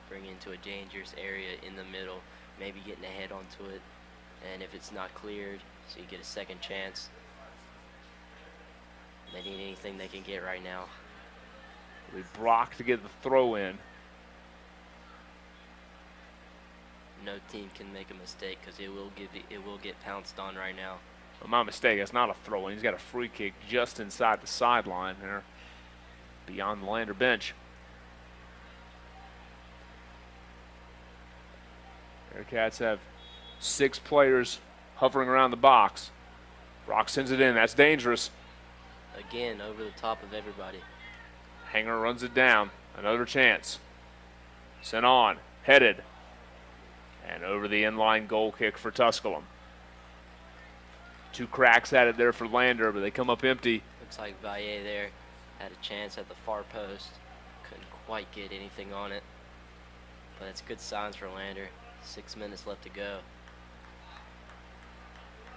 bringing it to a dangerous area in the middle, maybe getting a head onto it, and if it's not cleared, so you get a second chance. They need anything they can get right now. Brock to get the throw in. No team can make a mistake because it will get pounced on right now. Well, my mistake, that's not a throw in. He's got a free kick just inside the sideline there, beyond the Lander bench. Bearcats have 6 players hovering around the box. Brock sends it in. That's dangerous. Again, over the top of everybody. Hanger runs it down. Another chance. Sent on. Headed. And over the inline goal kick for Tusculum. 2 cracks at it there for Lander, but they come up empty. Looks like Valle there had a chance at the far post. Couldn't quite get anything on it. But it's good signs for Lander. 6 minutes left to go.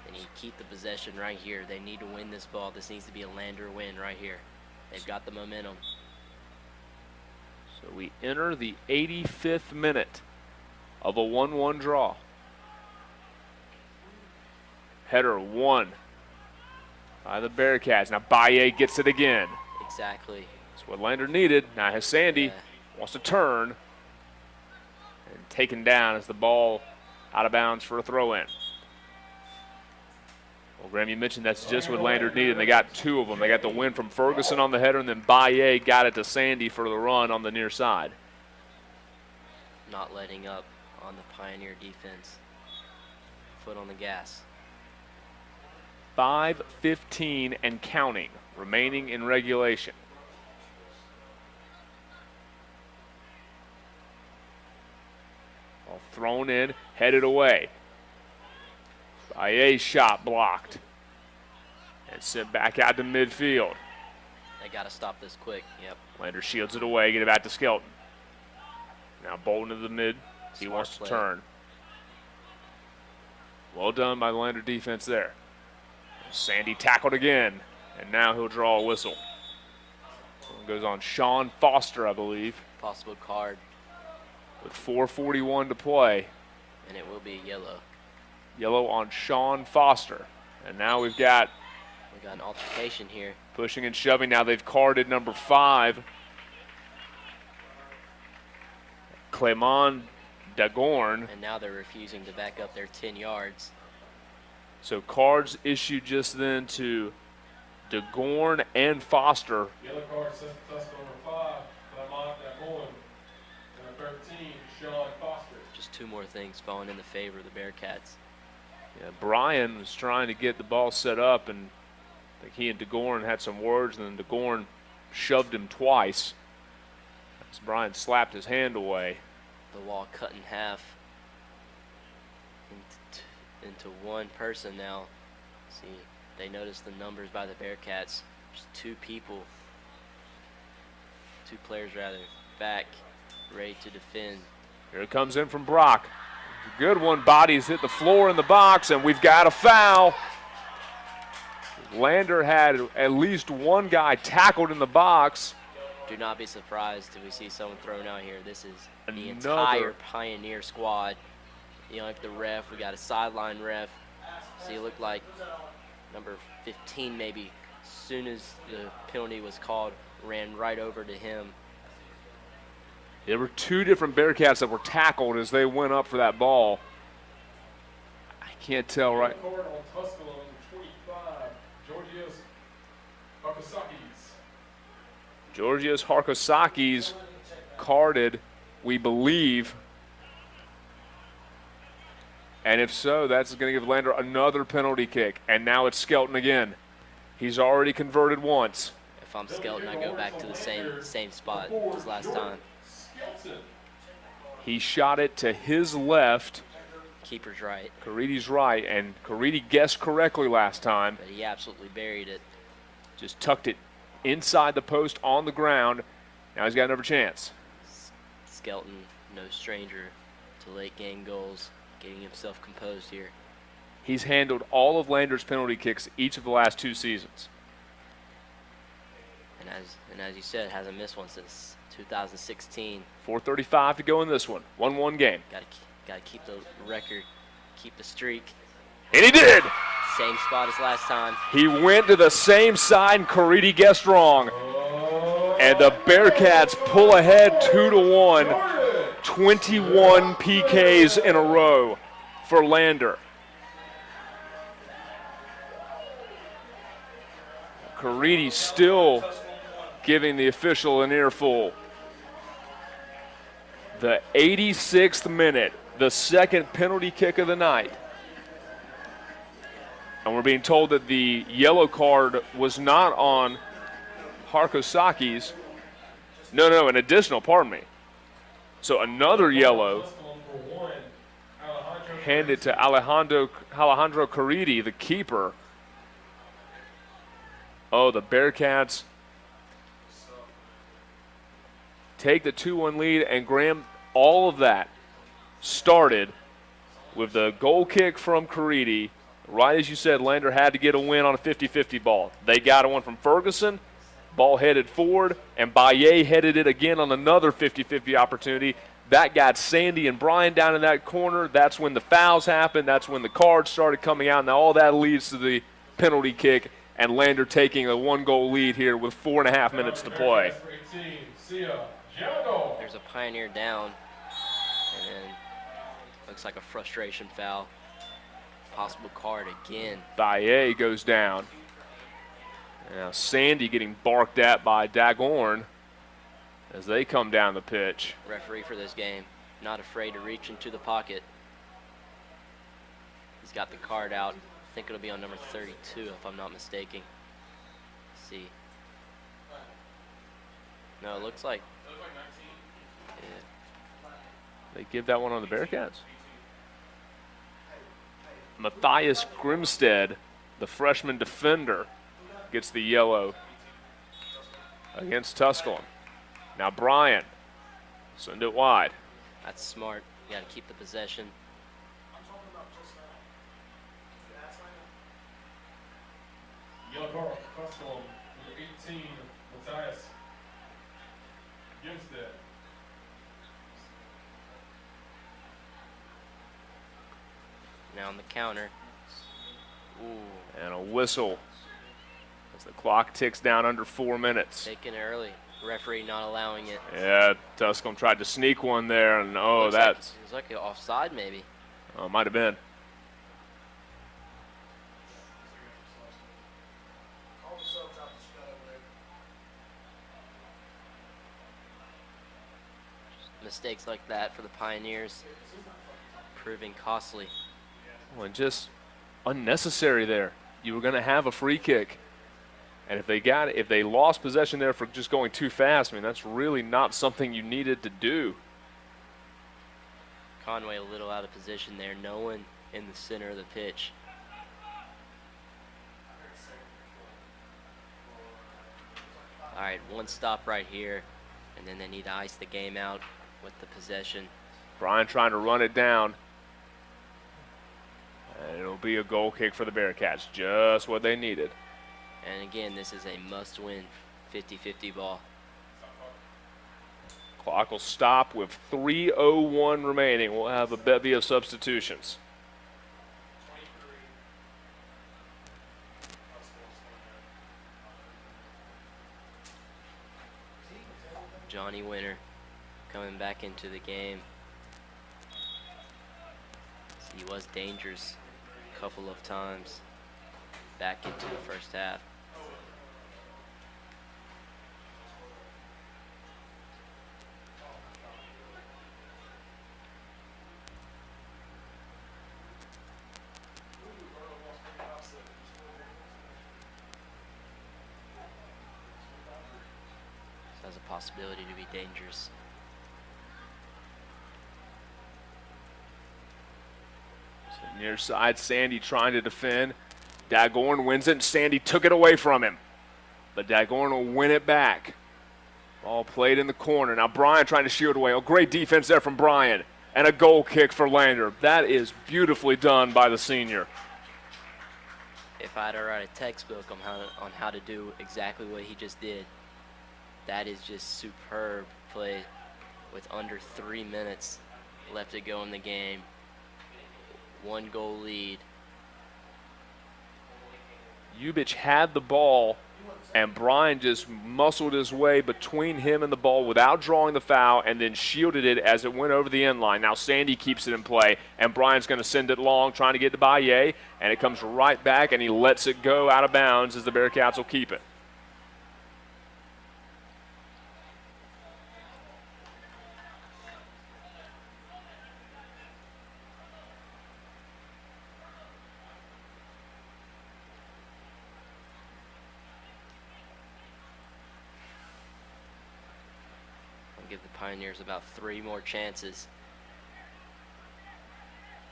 They need to keep the possession right here. They need to win this ball. This needs to be a Lander win right here. They've got the momentum. So we enter the 85th minute of a 1-1 draw. Header won by the Bearcats. Now Baye gets it again. Exactly. That's what Lander needed. Now his Sandy wants to turn and taken down as the ball out of bounds for a throw-in. Well, Graham, you mentioned that's just what Lander needed. They got 2 of them. They got the win from Ferguson on the header, and then Baye got it to Sandy for the run on the near side. Not letting up on the Pioneer defense. Foot on the gas. 5:15 and counting remaining in regulation. Ball thrown in, headed away. Baye shot blocked. And sent back out to midfield. They got to stop this quick. Yep. Lander shields it away, get it back to Skelton. Now Bolton to the mid. He Smart wants play. to turn. Well done by the Lander defense there. Sandy tackled again, and now he'll draw a whistle. It goes on Sean Foster, I believe, Possible card, with 4:41 to play. and it will be yellow. Yellow on Sean Foster. And now we've got We got an altercation here. pushing and shoving. Now they've carded number 5, Clement Dagorn. And now they're refusing to back up their 10 yards. So cards issued just then to Dagorn and Foster. Yellow card says Tusculum number 5, Clement Dagorn. Number 13, Sean Foster. Just 2 more things falling in the favor of the Bearcats. Yeah, Brian was trying to get the ball set up, and I think he and Dagorn had some words, and then Dagorn shoved him twice as Brian slapped his hand away. The wall cut in half into one person now. See, they noticed the numbers by the Bearcats. Just 2 players rather, back, ready to defend. Here it comes in from Brock. Good one. Bodies hit the floor in the box, and we've got a foul. Lander had at least one guy tackled in the box. Do not be surprised if we see someone thrown out here. This is the Another. entire Pioneer squad. You know, like the ref, we got a sideline ref. See, it looked like number 15 maybe, as soon as the penalty was called, ran right over to him. There were 2 different Bearcats that were tackled as they went up for that ball. I can't tell right. Yellow card on Tusculum, 25, Georgios Harkosakis. Georgios Harkosakis carded, we believe. And if so, that's going to give Lander another penalty kick. And now it's Skelton again. He's already converted once. If I'm Skelton, I go back to the same spot as last time. He shot it to his left. Keeper's right, Caridi's right, and Caridi guessed correctly last time. but he absolutely buried it. Just tucked it inside the post on the ground. Now he's got another chance. Skelton, no stranger to late game goals, getting himself composed here. He's handled all of Lander's penalty kicks each of the last 2 seasons. And as you said, hasn't missed one since 2016. 4:35 to go in this one. 1-1 game. Got to keep the record, keep the streak. And he did! Same spot as last time. He went to the same side, and Caridi guessed wrong. And the Bearcats pull ahead 2-1. 21 PKs in a row for Lander. Caridi still giving the official an earful. The 86th minute, the second penalty kick of the night. And we're being told that the yellow card was not on Harkosakis. No, an additional, pardon me. So another yellow handed to Alejandro Caridi, the keeper. Oh, the Bearcats take the 2-1 lead, and Graham, all of that started with the goal kick from Caridi. Right as you said, Lander had to get a win on a 50-50 ball. They got a one from Ferguson, ball headed forward, and Baye headed it again on another 50-50 opportunity. That got Sandy and Brian down in that corner. That's when the fouls happened. That's when the cards started coming out. Now all that leads to the penalty kick, and Lander taking a 1-goal lead here with 4.5 minutes to play. There's a Pioneer down, and then looks like a frustration foul. Possible card again. Baye goes down. Now Sandy getting barked at by Dagorn as they come down the pitch. Referee for this game, not afraid to reach into the pocket. He's got the card out. I think it'll be on number 32 if I'm not mistaken. Let's see. No, it looks like. Yeah. They give that one on the Bearcats. Matthias Grimstead, the freshman defender, gets the yellow against Tusculum. Now Bryan, send it wide. That's smart. You got to keep the possession. Yellow card, Tusculum, number 18, Matthias Grimstead. Now on the counter. Ooh, And a whistle as the clock ticks down under 4 minutes. taken early. Referee not allowing it. Yeah, Tusculum tried to sneak one there, and Looks that's It was like an offside maybe. might have been. Mistakes like that for the Pioneers proving costly. Well, and just unnecessary there. You were going to have a free kick. And if they lost possession there for just going too fast, I mean, that's really not something you needed to do. Conway a little out of position there. No one in the center of the pitch. All right, one stop right here, and then they need to ice the game out with the possession. Bryan trying to run it down. And it'll be a goal kick for the Bearcats. Just what they needed. And again, this is a must-win 50-50 ball. Clock will stop with 3:01 remaining. We'll have a bevy of substitutions. Johnny Winter coming back into the game. He was dangerous a couple of times back into the first half. This has a possibility to be dangerous. Near side, Sandy trying to defend. Dagorn wins it, and Sandy took it away from him. But Dagorn will win it back. Ball played in the corner. Now Bryan trying to shield away. Oh, great defense there from Bryan. And a goal kick for Lander. That is beautifully done by the senior. If I had to write a textbook on how to do exactly what he just did, that is just superb play with under 3 minutes left to go in the game. 1 goal lead. Ubich had the ball, and Bryan just muscled his way between him and the ball without drawing the foul, and then shielded it as it went over the end line. Now Sandy keeps it in play, and Bryan's going to send it long, trying to get to Baye, and it comes right back, and he lets it go out of bounds as the Bearcats will keep it. Give the Pioneers about 3 more chances.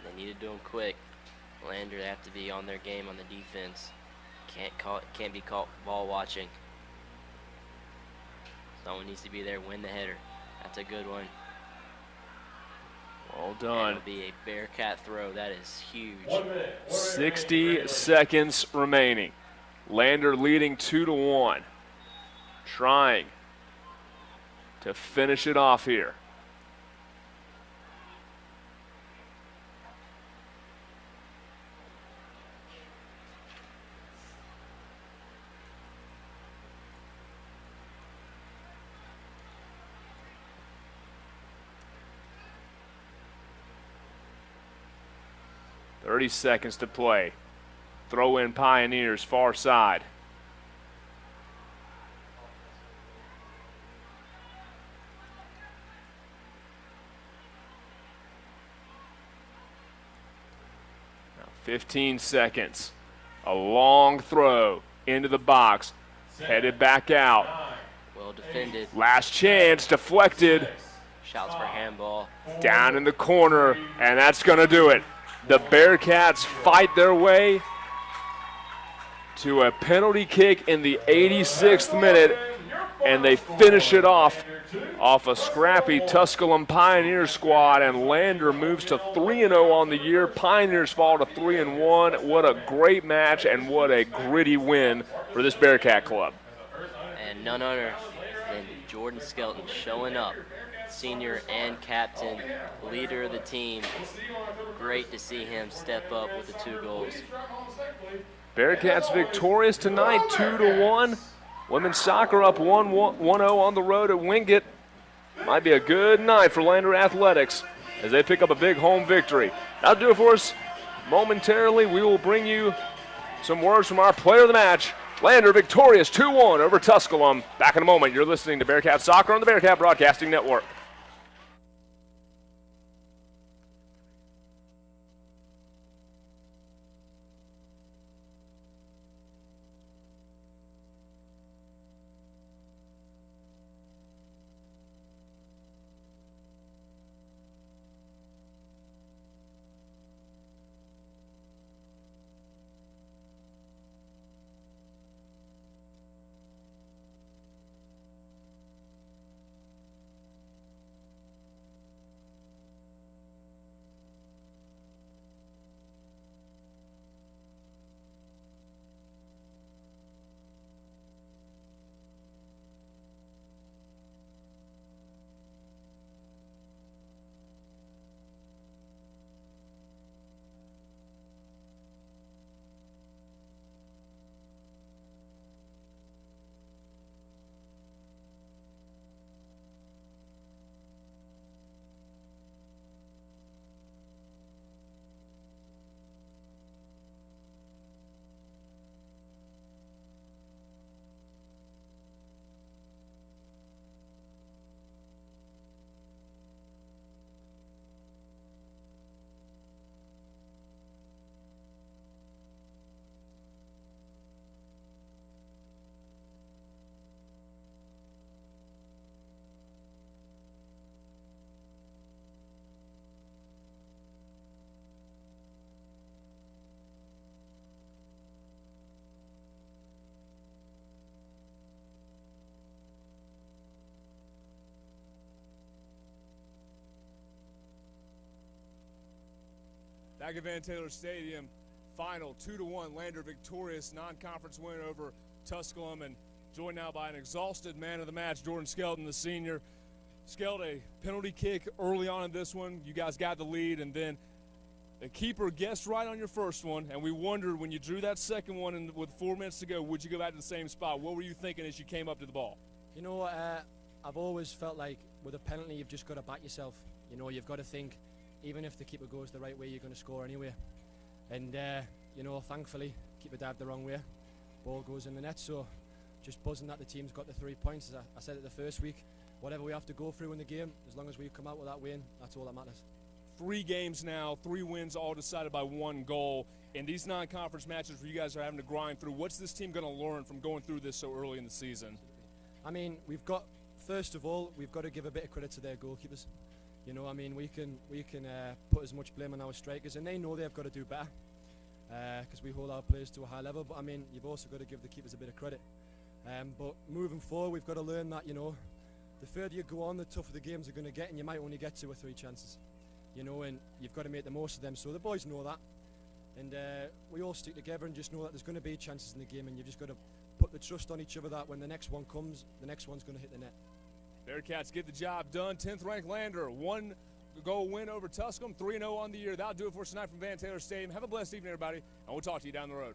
They need to do them quick. Lander, they have to be on their game on the defense. Can't be caught ball watching. Someone needs to be there, win the header. That's a good one. Well done. It'll be a Bearcat throw. That is huge. 60 seconds remaining. Lander leading 2-1. Trying to finish it off here. .30 seconds to play. Throw in Pioneers far side. Now 15 seconds. A long throw into the box. Headed back out. Well defended. Last chance, deflected. Shouts for handball. Down in the corner, and that's going to do it. The Bearcats fight their way to a penalty kick in the 86th minute, and they finish it off a scrappy Tusculum Pioneer squad, and Lander moves to 3-0 on the year. Pioneers fall to 3-1. What a great match and what a gritty win for this Bearcat club. And none other than Jordan Skelton showing up, senior and captain, leader of the team. Great to see him step up with the 2 goals. Bearcats victorious tonight, 2-1. Women's soccer up 1-0 on the road at Wingate. Might be a good night for Lander Athletics as they pick up a big home victory. That'll do it for us. Momentarily, we will bring you some words from our player of the match. Lander victorious 2-1 over Tusculum. Back in a moment. You're listening to Bearcat Soccer on the Bearcat Broadcasting Network. Back at Van Taylor Stadium, final 2-1 Lander victorious non-conference win over Tusculum, and joined now by an exhausted man of the match, Jordan Skelton, the senior. Skelton, a penalty kick early on in this one. You guys got the lead, and then the keeper guessed right on your first one, and we wondered when you drew that second one and with 4 minutes to go, would you go back to the same spot? What were you thinking as you came up to the ball? You know, I've always felt like with a penalty, you've just got to back yourself. You know, you've got to think, even if the keeper goes the right way, you're going to score anyway. And, you know, thankfully, keeper dived the wrong way. Ball goes in the net, so just buzzing that the team's got the 3 points. As I said it the first week, whatever we have to go through in the game, as long as we come out with that win, that's all that matters. 3 games now, 3 wins, all decided by 1 goal. In these non-conference matches where you guys are having to grind through, what's this team going to learn from going through this so early in the season? I mean, first of all, we've got to give a bit of credit to their goalkeepers. You know, I mean, we can put as much blame on our strikers, and they know they've got to do better because we hold our players to a high level. But I mean, you've also got to give the keepers a bit of credit. But moving forward, we've got to learn that, you know, the further you go on, the tougher the games are going to get, and you might only get 2 or 3 chances. You know, and you've got to make the most of them. So the boys know that, and we all stick together and just know that there's going to be chances in the game, and you've just got to put the trust on each other that when the next one comes, the next one's going to hit the net. Bearcats get the job done. 10th ranked Lander, 1-goal win over Tusculum, 3-0 on the year. That'll do it for us tonight from Van Taylor Stadium. Have a blessed evening, everybody, and we'll talk to you down the road.